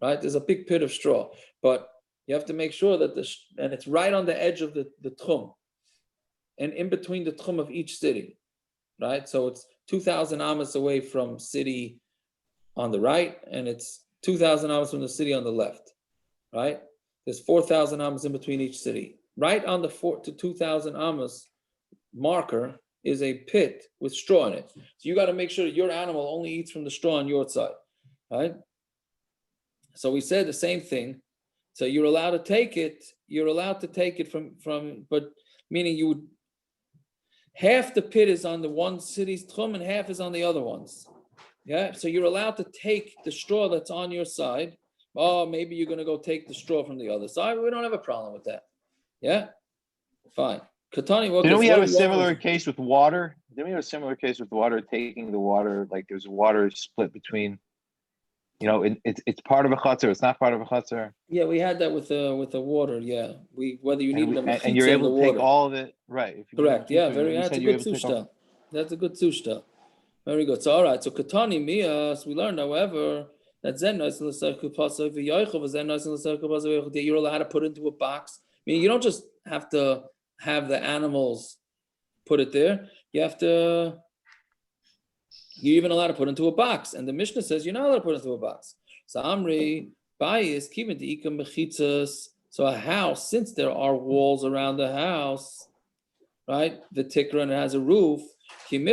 right? There's a big pit of straw, but you have to make sure that and it's right on the edge of the techum and in between the techum of each city, right? So it's 2,000 amas away from city on the right, and it's 2,000 amas from the city on the left, right? There's 4,000 amas in between each city. Right on the 4 to 2,000 amas marker is a pit with straw in it. So you got to make sure your animal only eats from the straw on your side, right? So we said the same thing. So you're allowed to take it. You're allowed to take it from, but meaning you would, half the pit is on the one city's techum and half is on the other ones. Yeah, so you're allowed to take the straw that's on your side. Oh, maybe you're going to go take the straw from the other side. We don't have a problem with that. Yeah, fine. Katani, Didn't we have a similar case with water? Didn't we have a similar case with water, taking the water, like there's water split between, it's part of a chutzner, it's not part of a chutzner. Yeah, we had that with the water. Yeah, whether you needed a mechitza and you're able to take water. all of it, right? Correct. Yeah, that's a good sushta. That's a good sushta. Very good. So all right. So Katani Mias, we learned, however, that you're allowed to put into a box. I mean, you don't just have to have the animals put it there. You're even allowed to put into a box. And the Mishnah says you're not allowed to put into a box. So Amri, Bayis, Kivin to Ikam Mechitzas. So a house, since there are walls around the house, right? The tikra and it has a roof. When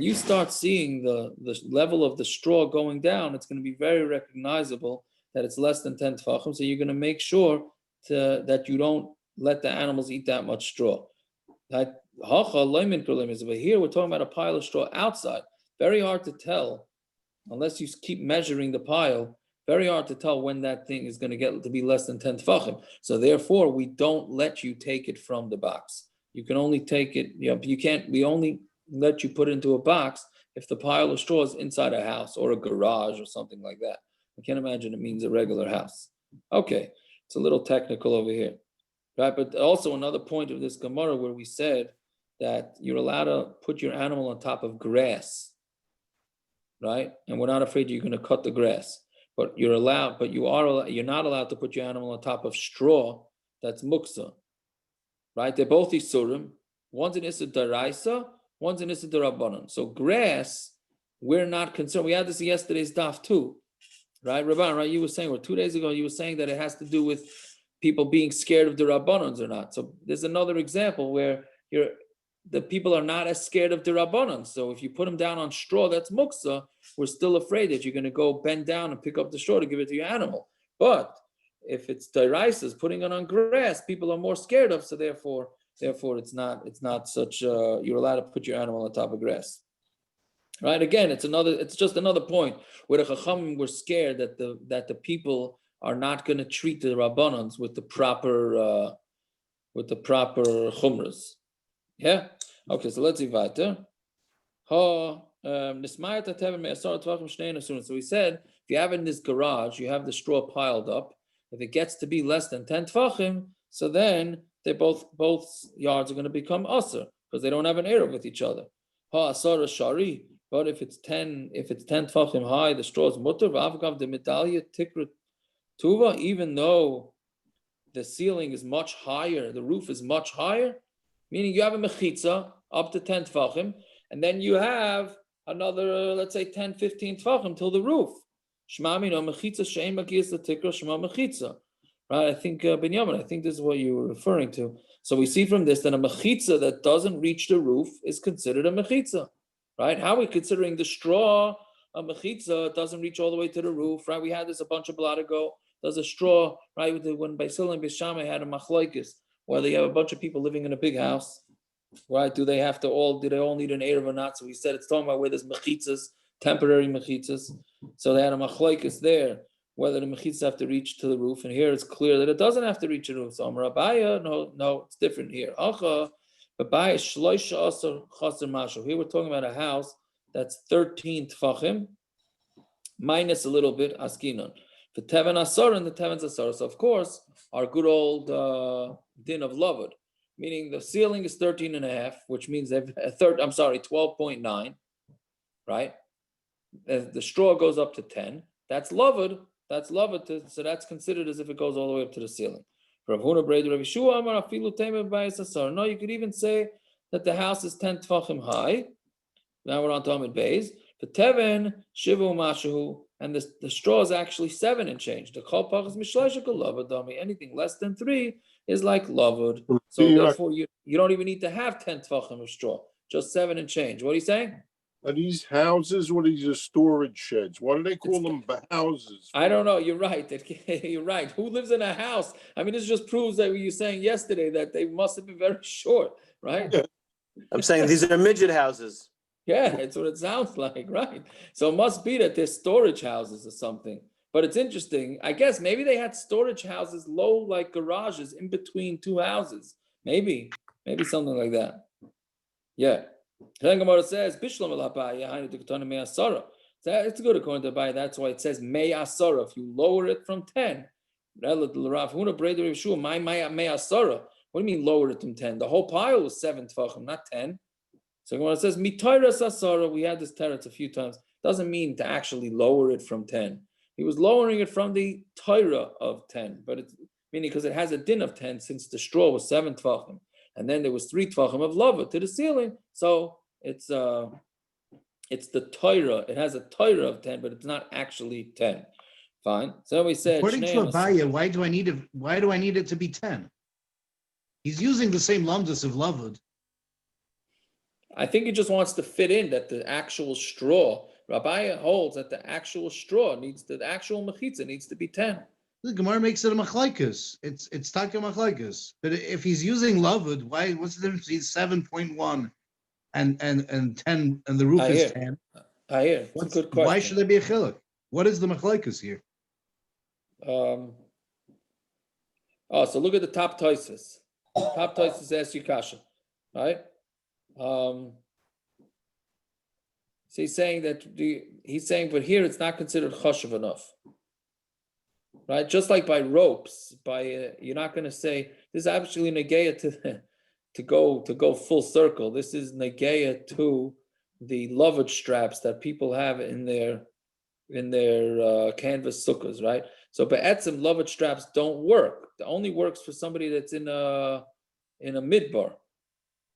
you start seeing the level of the straw going down, it's going to be very recognizable that it's less than 10 tefachim. So you're going to make sure that you don't let the animals eat that much straw. But here we're talking about a pile of straw outside. Very hard to tell, unless you keep measuring the pile, very hard to tell when that thing is going to get to be less than 10 tefachim. So therefore, we don't let you take it from the box. You can only take it, we only let you put it into a box if the pile of straw is inside a house or a garage or something like that. I can't imagine it means a regular house. Okay, it's a little technical over here. Right, but also another point of this Gemara where we said that you're allowed to put your animal on top of grass, right? And we're not afraid you're going to cut the grass, but you're not allowed to put your animal on top of straw that's muksa, right? They're both isurim. One's an issur deoyraysa, one's an issur derabanan. So grass, we're not concerned. We had this in yesterday's daf too, right? Rabban, right? You were saying, or 2 days ago, you were saying that it has to do with people being scared of the rabbanans or not. So there's another example where the people are not as scared of the rabbanans. So if you put them down on straw, that's muksa, we're still afraid that you're going to go bend down and pick up the straw to give it to your animal. But if it's deoyraysa, putting it on grass, people are more scared of. So therefore it's not such. You're allowed to put your animal on top of grass. Right? Again, it's just another point where the chachamim were scared that the people are not going to treat the rabbanans with the proper chumras. Yeah. Okay. So let's see weiter. So we said if you have in this garage, you have the straw piled up. If it gets to be less than 10 tefachim, so then they both yards are going to become aser because they don't have an eruv with each other. Asara shari. But if it's 10 tefachim high, the straw is mutter. V'avgav the medallia tikra tuva, even though the ceiling is much higher, the roof is much higher, meaning you have a mechitza up to 10 tefachim, and then you have another, let's say 10, 15 tefachim till the roof. Shema mino mechitza she'en magiyas l'tikra shema mechitza. Right? I think, Binyamin, I think this is what you were referring to. So we see from this that a mechitza that doesn't reach the roof is considered a mechitza. Right? How are we considering the straw? A mechitza doesn't reach all the way to the roof. Right? We had this a bunch of blot ago. There's a straw, right? When Basil and Bishamai had a machlokes, where they have a bunch of people living in a big house, right? Do they all need an eruv or not? So we said it's talking about where there's mechitzas, temporary mechitzas. So they had a machlokes there, whether the mechitzas have to reach to the roof. And here it's clear that it doesn't have to reach the roof. So Amar Abaya, no, it's different here. Here we're talking about a house that's 13 tefachim, minus a little bit, askinon. The teven asar and the teven's asar. So of course, our good old din of lavud, meaning the ceiling is 13.5, which means 12.9, right? The straw goes up to 10. That's lavud. That's lavud. So that's considered as if it goes all the way up to the ceiling. No, you could even say that the house is 10 tefachim high. Now we're on to Amud Beis. The teven shivu mashahu, and the straw is actually 7 and change. The kolpach is mishleshikal lavud. Anything less than 3 is like lavud. So therefore, you don't even need to have 10 tefachim of straw, just 7 and change. What are you saying? Are these houses or are these storage sheds? Why do they call them houses? I don't know. You're right. You're right. Who lives in a house? I mean, this just proves that what you were saying yesterday, that they must have been very short, right? Yeah. I'm saying these are midget houses. Yeah, it's what it sounds like, right? So it must be that they're storage houses or something. But it's interesting. I guess maybe they had storage houses low, like garages in between two houses. Maybe something like that. Yeah. Then Gemara says, it's good according to Abai. That's why it says May Asara. If you lower it from 10, what do you mean lower it from 10? The whole pile was 7 tefachim, not 10. So Gemara says Mitayras Asara. We had this teretz a few times. Doesn't mean to actually lower it from 10. He was lowering it from the Torah of 10, but it's meaning because it has a din of 10 since the straw was 7 tefachim. And then there was 3 tefachim of lava to the ceiling. So it's the Torah. It has a Torah of 10, but it's not actually 10. Fine. So we said, according to Abaya, why do I need it to be 10? He's using the same lamdas of lavud. I think he just wants to fit in that the actual straw. Rabbi holds that the actual straw the actual mechitza needs to be 10. The Gemara makes it a machlaikus. It's taka machlaikus. But if he's using lavud, what's the difference between 7.1 and 10 and the roof is 10? I hear. It's a good question. Why should there be a chiluk? What is the machlaikus here? So look at the top toises. Top toises asks you kasha, right? So he's saying but here it's not considered chashuv enough. Right, just like by ropes, you're not going to say this is actually negeya to go full circle. This is negeya to the lovage straps that people have in their canvas sukkahs, right? So be'etzim lovage straps don't work. It only works for somebody that's in a midbar,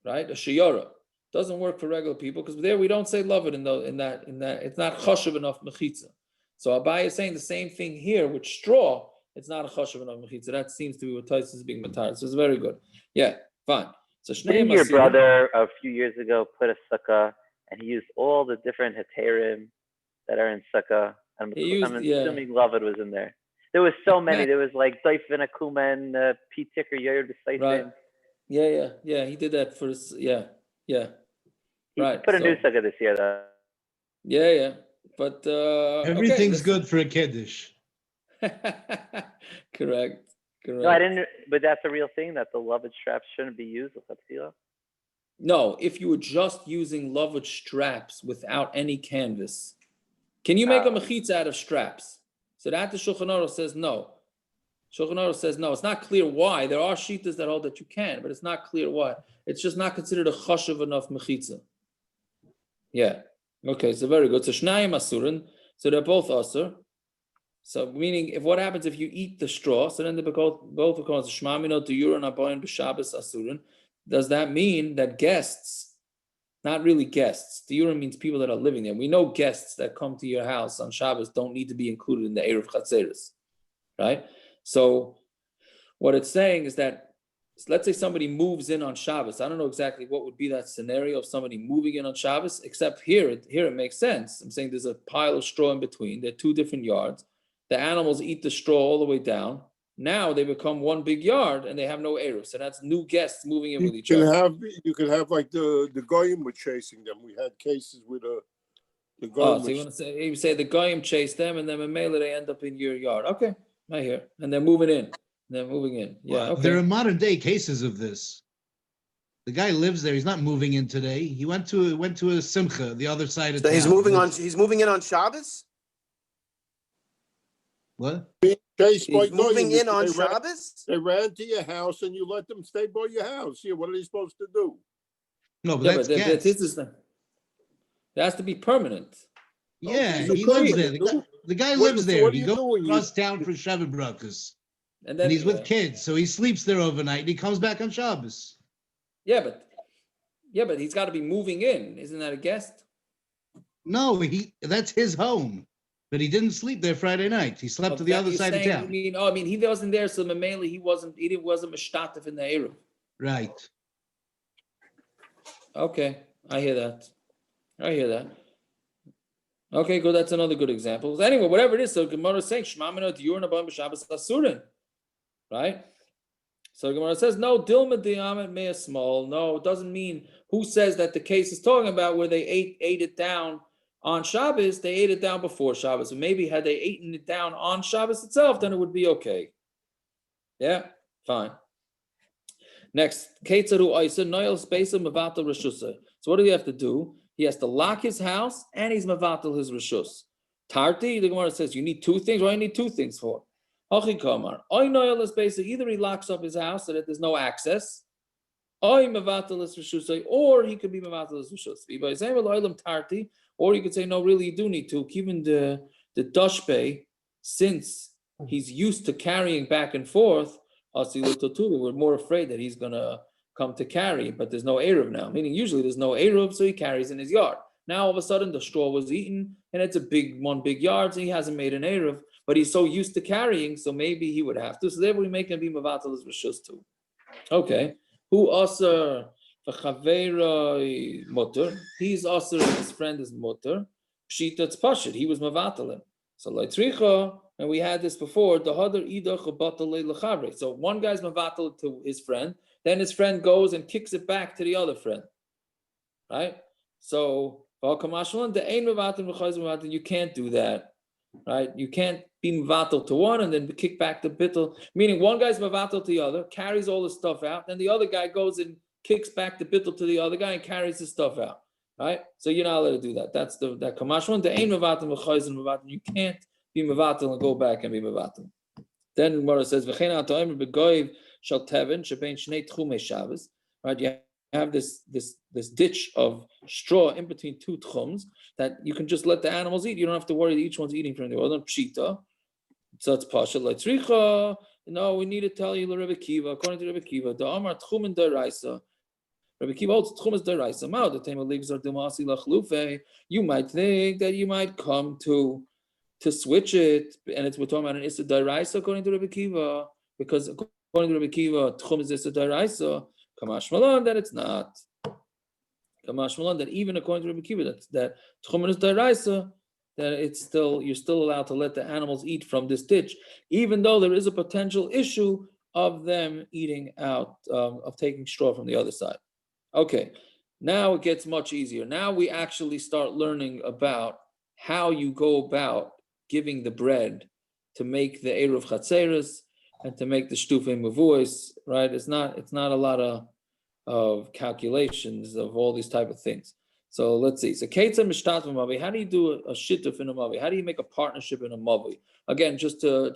right? A shiyara doesn't work for regular people because there we don't say lovage in that it's not chashuv enough mechitza. So Abai is saying the same thing here with straw. It's not a chashuv enough mechitza. That seems to be what Tais is being matar. So it's very good. Yeah, fine. So didn't your brother a few years ago put a sukkah and he used all the different heterim that are in sukkah? I'm assuming Lavud was in there. There was so many. There was like Daifin Akumen, P-Ticker, Yair B'Saifin. Right. Yeah. He did that for yeah. Right. He put a new sukkah this year though. Yeah. But everything's good for a kiddush. Correct. No, I didn't. But that's a real thing that the lovage straps shouldn't be used with chapsila. No, if you were just using lovage straps without any canvas, can you make a mechitza out of straps? So that the Shulchan Aruch says no. Shulchan Aruch says no. It's not clear why. There are shitas that hold that you can, but it's not clear why. It's just not considered a chashuv enough mechitza. Yeah. Okay, so very good. So Shnayim Asurin, so they're both Asur. So meaning, what happens if you eat the straw? So then they both become Shmamino deoyraysa Abayin b'Shabbos Asurin. Does that mean that guests, not really guests, deoyraysa means people that are living there. We know guests that come to your house on Shabbos don't need to be included in the eruv chatzeres, right? So what it's saying is that, let's say somebody moves in on Shabbos. I don't know exactly what would be that scenario of somebody moving in on Shabbos, except here it makes sense. I'm saying there's a pile of straw in between. They're two different yards. The animals eat the straw all the way down. Now they become one big yard and they have no eruv. So that's new guests moving in with each other. You could have like the goyim were chasing them. We had cases with the goyim. So you say the goyim chase them and then Mamela they end up in your yard. Okay, right here. And they're moving in. Yeah, okay. There are modern day cases of this. The guy lives there. He's not moving in today. He went to a simcha the other side of town. He's moving in on Shabbos? What? Case by He's moving going, in on they ran- Shabbos? They ran to your house and you let them stay by your house. Yeah, what are they supposed to do? No, but Yeah, that's but this guests. is it has to be permanent. Yeah, he's a he lives there. permanent, The guy What- lives there. what are He you goes doing? across town for Shabbat brachas, And then and he's with kids, so he sleeps there overnight, and he comes back on Shabbos. yeah, but he's got to be moving in. Isn't that a guest? No, that's his home, but he didn't sleep there Friday night. He slept to the other side of town. I mean, he wasn't there, so mainly he wasn't mishtatif in the eruv. Right. Okay, I hear that. Okay, good. That's another good example. Anyway, whatever it is, so Gemara is saying Shmamina diurna b'am b'Shabbos asurin, right? So Gemara says no. Dilma diamet mea small. No, it doesn't mean who says that the case is talking about where they ate it down on Shabbos. They ate it down before Shabbos. So maybe had they eaten it down on Shabbos itself, then it would be okay. Yeah, fine. Next, Ketzaru Isa Noel Spacer Mavatal Reshusa. So what do you have to do? He has to lock his house and he's Mavatal his Reshus. Tarti, the Gemara says you need two things. What do you need two things for? Hachi Kamar. Oy Noel is basically either he locks up his house so that there's no access, Oy Mavatal his Reshusa, or he could be Mavatal his Reshus. Tarti, or you could say, no, really, you do need to. Even the Dashbe, since he's used to carrying back and forth, we're more afraid that he's going to come to carry, but there's no eruv now. Meaning usually there's no eruv, so he carries in his yard. Now all of a sudden the straw was eaten, and it's one big yard, so he hasn't made an eruv, but he's so used to carrying, so maybe he would have to. So therefore we make him be mavatal as reshus too. Okay. Who also v'chaveira mutter? He's also his friend is mutter. Pshita tzpashit. He was mavatal. So leitricha. And we had this before. The hadar idach batal lechavre. So one guy's mavatal to his friend, then his friend goes and kicks it back to the other friend, right? So you can't do that, right? You can't be mavatal to one and then kick back the bitul. Meaning one guy's mavatal to the other, carries all the stuff out, then the other guy goes and kicks back the bitul to the other guy and carries the stuff out, right? So you're not allowed to do that. That's that kamashwan. The ain mavatal v'chayzim mavatal. You can't be mevatel and go back and be mevatel. Then Gemara says, "V'chein ha'toimer begoiv shel tevin shebein shnei techum Shabbos." Right, you have this ditch of straw in between two techums that you can just let the animals eat. You don't have to worry that each one's eating from the other. Pshita, so it's pasha leitricha. No, we need to tell you, Rabbi Akiva. According to Rabbi Akiva, the Amar techum and deoyraysa. Rabbi Akiva holds techum is deoyraysa. Mao the tema ligs are dumasi lachlufe. You might think that you might come to switch it, and we're talking about an issa deoyraysa according to Rabbi Akiva, because according to Rabbi Akiva, techum is issa deoyraysa. Kamash Malon that it's not. Kamash Malon that even according to Rabbi Akiva that techum is deoyraysa, that you're still allowed to let the animals eat from this ditch, even though there is a potential issue of them eating out, of taking straw from the other side. Okay, now it gets much easier. Now we actually start learning about how you go about giving the bread to make the eruv chatzeres and to make the shtufei mevuos, right? It's not a lot of calculations of all these type of things. So let's see. So ketzah mishtat v'mavi. How do you do a shittuf in a mavi? How do you make a partnership in a mavi? Again, just to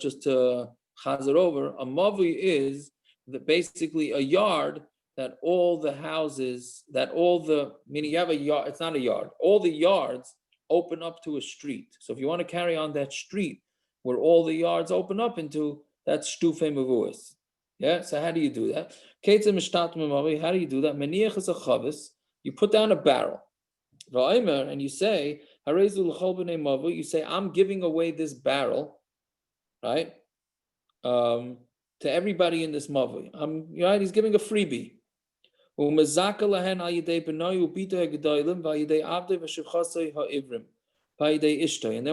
chazer over, a mavi is basically a yard that all the houses, meaning you have a yard. It's not a yard. All the yards open up to a street. So if you want to carry on that street where all the yards open up into, that's shtufei mevuos. Yeah, so how do you do that? How do you do that? You put down a barrel. And you say, I'm giving away this barrel, right? To everybody in this mavi. Right, he's giving a freebie. And then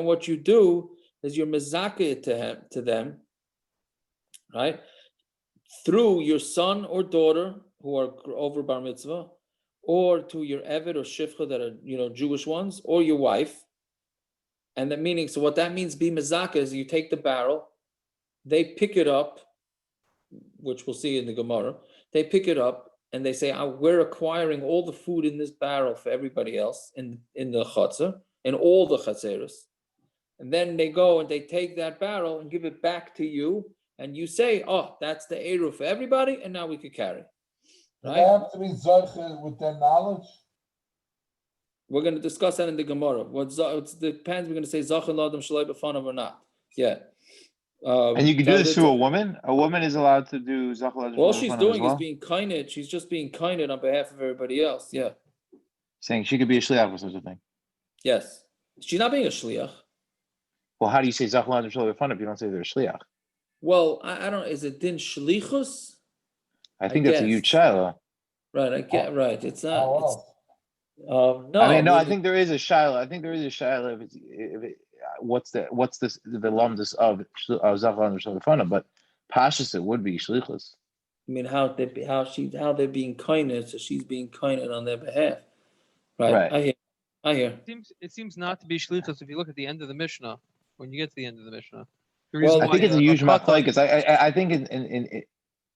what you do is you're mezakeh to them, right? Through your son or daughter who are over bar mitzvah, or to your eved or shifcha that are Jewish ones, or your wife. And the meaning, so what that means, be mezakeh, is you take the barrel, they pick it up, which we'll see in the Gemara. They pick it up. And they say, we're acquiring all the food in this barrel for everybody else in the chatzar, in all the chatzeros. and then they go and they take that barrel and give it back to you, and you say, "Oh, that's the eruv for everybody," and now we could carry. Do Right? they have to be zoche with their knowledge? We're going to discuss that in the Gemara. It depends. We're going to say zachin l'adam shalei b'fanav or not. Yeah. And you can do this to a woman. A woman is allowed to do zachal. All she's doing is being kinded. She's just being kinded on behalf of everybody else. Yeah. Saying she could be a shliach for such a thing. Yes. She's not being a shliach. Well, how do you say zachal l'adam shalei b'fanav if you don't say they're a shliach? Well, I don't. Is it din shlichus? I think that's a huge shaila. Right. I get right. It's not. It's, no. I think there is a shaila. I think there is a shaila what's the lumdus of zachal l'adam shalei b'fanav, but pashas it would be shlichus. I mean, how they're being kinded, so she's being kinded on their behalf. Right. I hear. It seems not to be shlichus if you look at the end of the Mishnah. When you get to the end of the Mishnah, well, I think it's a huge machlekes. I think it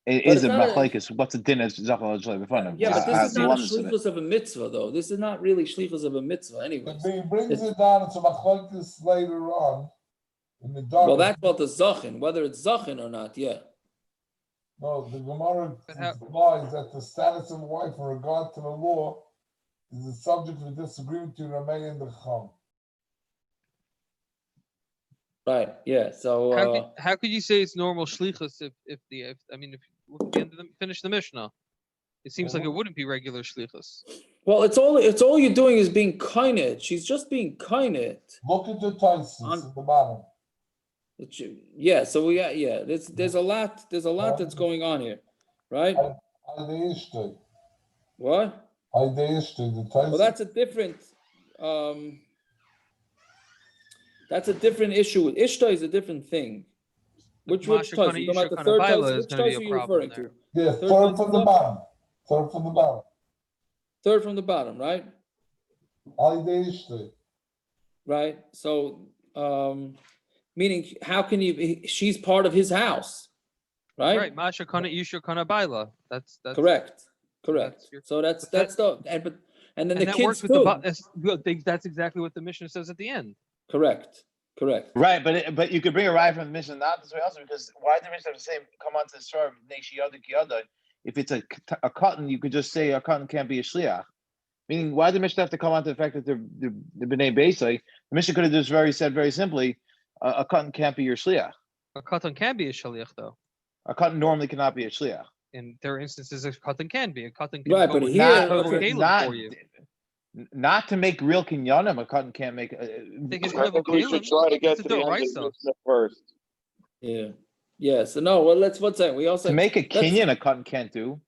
is a machlekes. What's the din as zachal l'adam shalei b'fanav? Yeah, but this is not a shlichus of a mitzvah, though. This is not really shlichus of a mitzvah, anyway. He brings it down to machlekes later on in the dark. Well, that's about the zachin, whether it's zachin or not. Yeah. No, the Gemara implies that the status of a wife in regard to the law is the subject of disagreement between Rameh and the Chacham. Right. Yeah. So how could you say it's normal shlichus if you look at the end of finish the Mishnah, it seems like it wouldn't be regular shlichus. Well, it's all you're doing is being kinded. She's just being kinded. Look at the taisis at the bottom. Yeah. So there's a lot that's going on here, right? What? Well, that's a different. That's a different issue. Ishta is a different thing. Which tais? You about the third tais? Which tais are you referring to? Yeah, third from the bottom. Third from the bottom, right? Right. So, meaning, how can you? She's part of his house, right? Right. Masha kana yusha kana baila. That's correct. So that's the and then the kids too. That's exactly what the Mishnah says at the end. Correct. Right, but you could bring a ride from the Mishnah not this way also, because why did the Mishnah say come on to the story of Neishi Yada Kiyada? If it's a cotton, you could just say a cotton can't be a shliach. Meaning, why did the Mishnah have to come on to the fact that the B'nai Beisai? The Mishnah could have just said very simply, a cotton can't be your shliach. A cotton can be a shliach, though. A cotton normally cannot be a shliach. And there are instances a cotton can be. A cotton can right, but here, for you. Not to make real kinyanim, a cotton can't make. We should try to get to the end first. Yeah. So no. Well, what's that? We also to make a kinyan, a cotton can't do.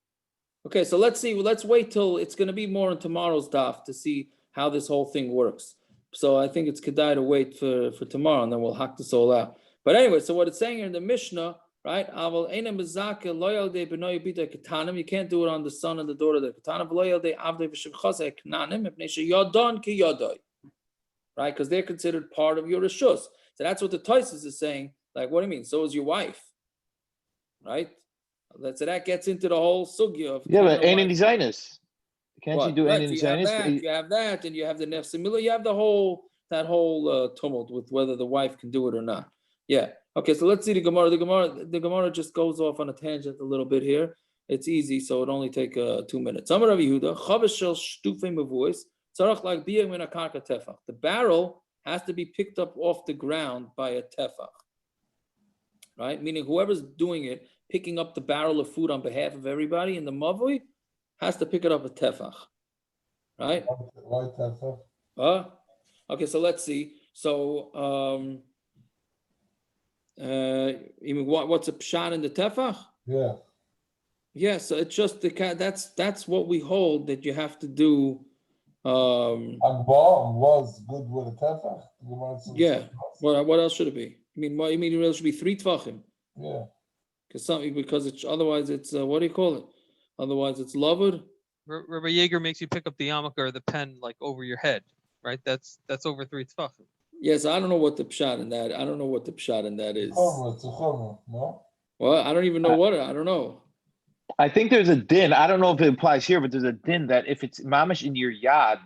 Okay, so let's see. Let's wait till it's going to be more in tomorrow's daf to see how this whole thing works. So I think it's kedai to wait for tomorrow, and then we'll hack this all out. But anyway, so what it's saying here in the Mishnah, right? You can't do it on the son and the daughter of the ketanim. Right? Because they're considered part of your reshus. So that's what the taisis is saying. Like, what do you mean? So is your wife, right? So that gets into the whole sugya of but ain't any designers. Can't you do any designers? You have that, and you have the nefsimila. You have that whole tumult with whether the wife can do it or not. Yeah. Okay, so let's see the Gemara. The Gemara just goes off on a tangent a little bit here. It's easy, so it only take 2 minutes. Amar Rav Yehuda, chavesh shel shtufei mevuos, tzarach like biyah min akarka tefach. The barrel has to be picked up off the ground by a tefach, right? Meaning whoever's doing it, picking up the barrel of food on behalf of everybody in the mavui, has to pick it up a tefach, right? Why tefach? Okay, so let's see. So, what's a pshat in the tefach? Yeah. Yeah, so it's just that's what we hold that you have to do. Akbar was good with a tefach. Yeah. What else should it be? You mean it really should be 3 tefachim? Yeah. Because it's otherwise it's what do you call it? Otherwise it's lavud. Rabbi Yeager makes you pick up the yarmulke or the pen like over your head, right? That's over 3 tefachim. Yes, I don't know what the pshat in that. I don't know what the pshat in that is. It's a chumrah, no? Well, I don't even know what. I don't know. I think there's a din. I don't know if it applies here, but there's a din that if it's mamish in your yad,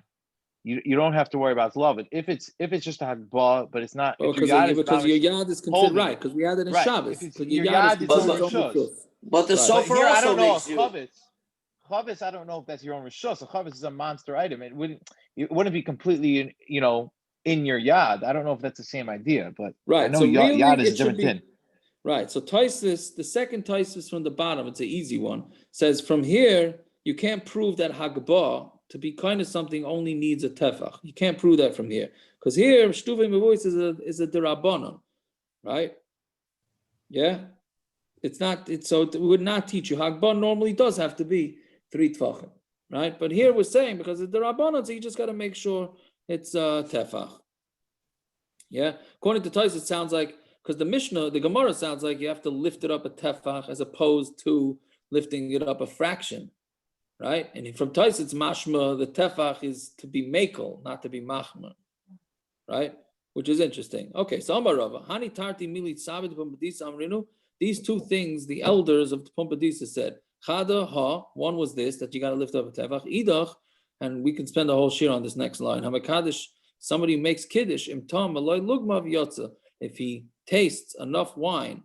you don't have to worry about Zlavit. If it's just a Hagbah, but it's not. If your Because yad is because not your yard is considered holding right, because we had it in right. Shabbos. If it's, Because your your yard yad is is considered on its own reshus. reshus. But the Right. But sofer here, I also don't know makes a you. chavetz. I don't know if that's your own reshus. A chavetz is a monster item. It wouldn't be completely, in your yad. I don't know if that's the same idea, but Right. I know So really, yad is a it should different be thing. right. So Taisus, the second Taisus from the bottom, it's an easy one. Says from here you can't prove that Hagbah to be kind of something only needs a tefach. You can't prove that from here because here Shtuvei Mevois is a derabanan, right? Yeah, it's not. So it would not teach you. Hagbah normally does have to be 3 tefachim, right? But here we're saying because it's derabanan, so you just got to make sure it's tefach. Yeah, according to Tais, it sounds like because the Mishna, the Gemara sounds like you have to lift it up a tefach as opposed to lifting it up a fraction, right? And from Tais, it's mashma. The tefach is to be makel, not to be machma, right? Which is interesting. Okay, so Amar Rava, Hani Tarti Milit Sabit Pumpadisa Amrinu. These two things, the elders of the Pumpadisa said, Chada ha. One was this that you got to lift up a tefach. Idach, and we can spend a whole shir on this next line. Hamakadish. Somebody makes kiddush imtam aloy lugmav yotza. If he tastes enough wine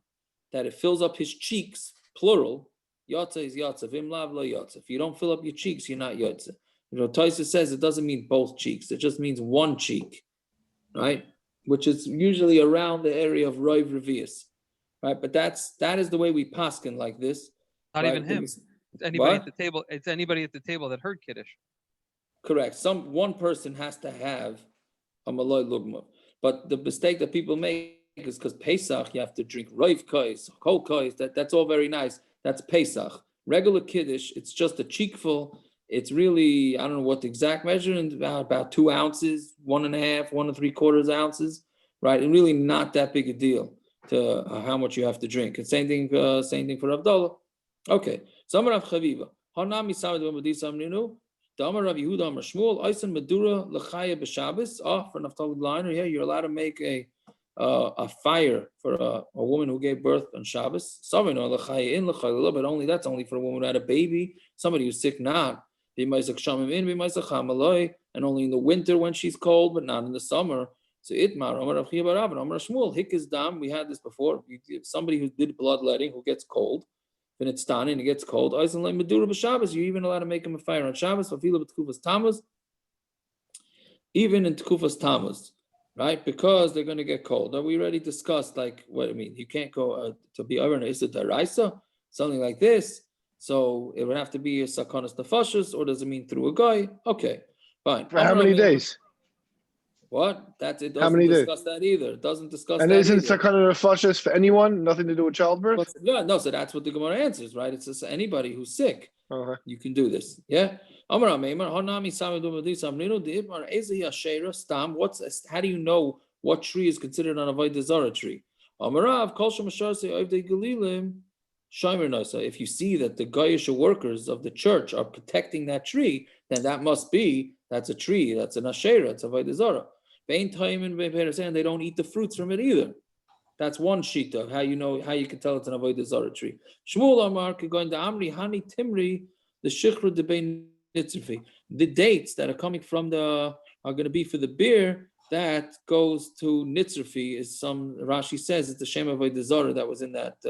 that it fills up his cheeks, plural, yotza is yotza. Vimlav lo yotza. If you don't fill up your cheeks, you're not yotza. Taisa says it doesn't mean both cheeks. It just means one cheek, right? Which is usually around the area of roiv revius, right? But that is the way we paskin like this. Not right? even him. It's anybody at the table. It's anybody at the table that heard kiddush. Correct. One person has to have a malay lugma. But the mistake that people make is because Pesach, you have to drink roiv kais, kol kais, that's all very nice. That's Pesach. Regular kiddush, it's just a cheekful. It's really, I don't know what the exact measurement, about 2 ounces, 1.5, 1 3/4 ounces, right? And really not that big a deal to how much you have to drink. And same thing for Abdullah. Okay. Samar Rav Chaviva. Hanami Samad B'Madisa Amrinu. Damar Rav Yehuda Amar Shmuel, Eisen Medura L'chaya B'Shabbos. For Naphtali liner here, you're allowed to make a fire for a woman who gave birth on Shabbos. Somebody L'chaya in L'chaya, but that's only for a woman who had a baby. Somebody who's sick, not. And only in the winter when she's cold, but not in the summer. So Itmar Amar Rav Chiya Rav Amar Shmuel Hikis Dam. We had this before. Somebody who did bloodletting who gets cold. When it's done and it gets cold, you're even allowed to make him a fire on Shabbos, even in Tkufas Tammuz, right? Because they're going to get cold. Now, we already discussed, like, what I mean. You can't go to be deoyraysa, deoyraysa, something like this. So it would have to be a sakonas nefashos, or does it mean through a guy? Okay, fine. For how many days? What? It doesn't discuss that either. It doesn't discuss and that isn't either. sakana nefashos for anyone? Nothing to do with childbirth? No, so that's what the Gemara answers, right? It's just anybody who's sick. You can do this. Yeah. How do you know what tree is considered an avodah zarah tree? If you see that the Goyish workers of the church are protecting that tree, then that's a tree, that's an asherah, it's avodah zarah. And they don't eat the fruits from it either. That's one sheet of how you can tell it's an avodah zarah tree. Shmuel Amar going to Amri Hani Timri the Shichra de Bein Nitzrifi. The dates that are coming from are going to be for the beer that goes to Nitzrifi is Rashi says it's the Shem avodah zarah that was in that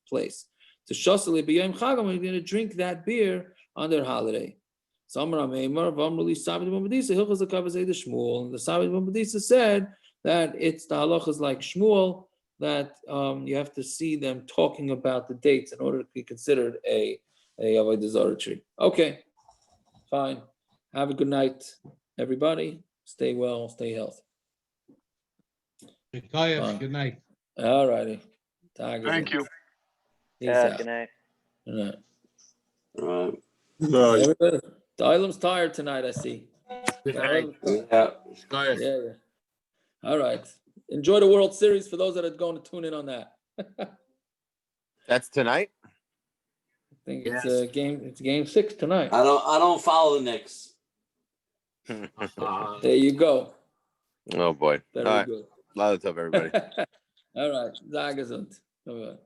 place. To Shasali B'Yom Chagam, we're going to drink that beer on their holiday. Samar Ameimar Vamruli Sabbath B'Madisa Hilchas Akavazei the Shmuel. And the Sabbath B'Madisa said that it's the halachas like Shmuel that you have to see them talking about the dates in order to be considered a avodah zarah tree. Okay, fine. Have a good night, everybody. Stay well, stay healthy. Good night. All righty. Thank you. Peace out. Good night. Good Right. night. Everybody. The Island's tired tonight, I see. Yeah. Yeah. All right. Enjoy the World Series for those that are going to tune in on that. That's tonight? I think it's game 6 tonight. I don't follow the Knicks. There you go. Oh boy. Very All right. good. Love everybody. All right. Sehr gesund. Bye-bye.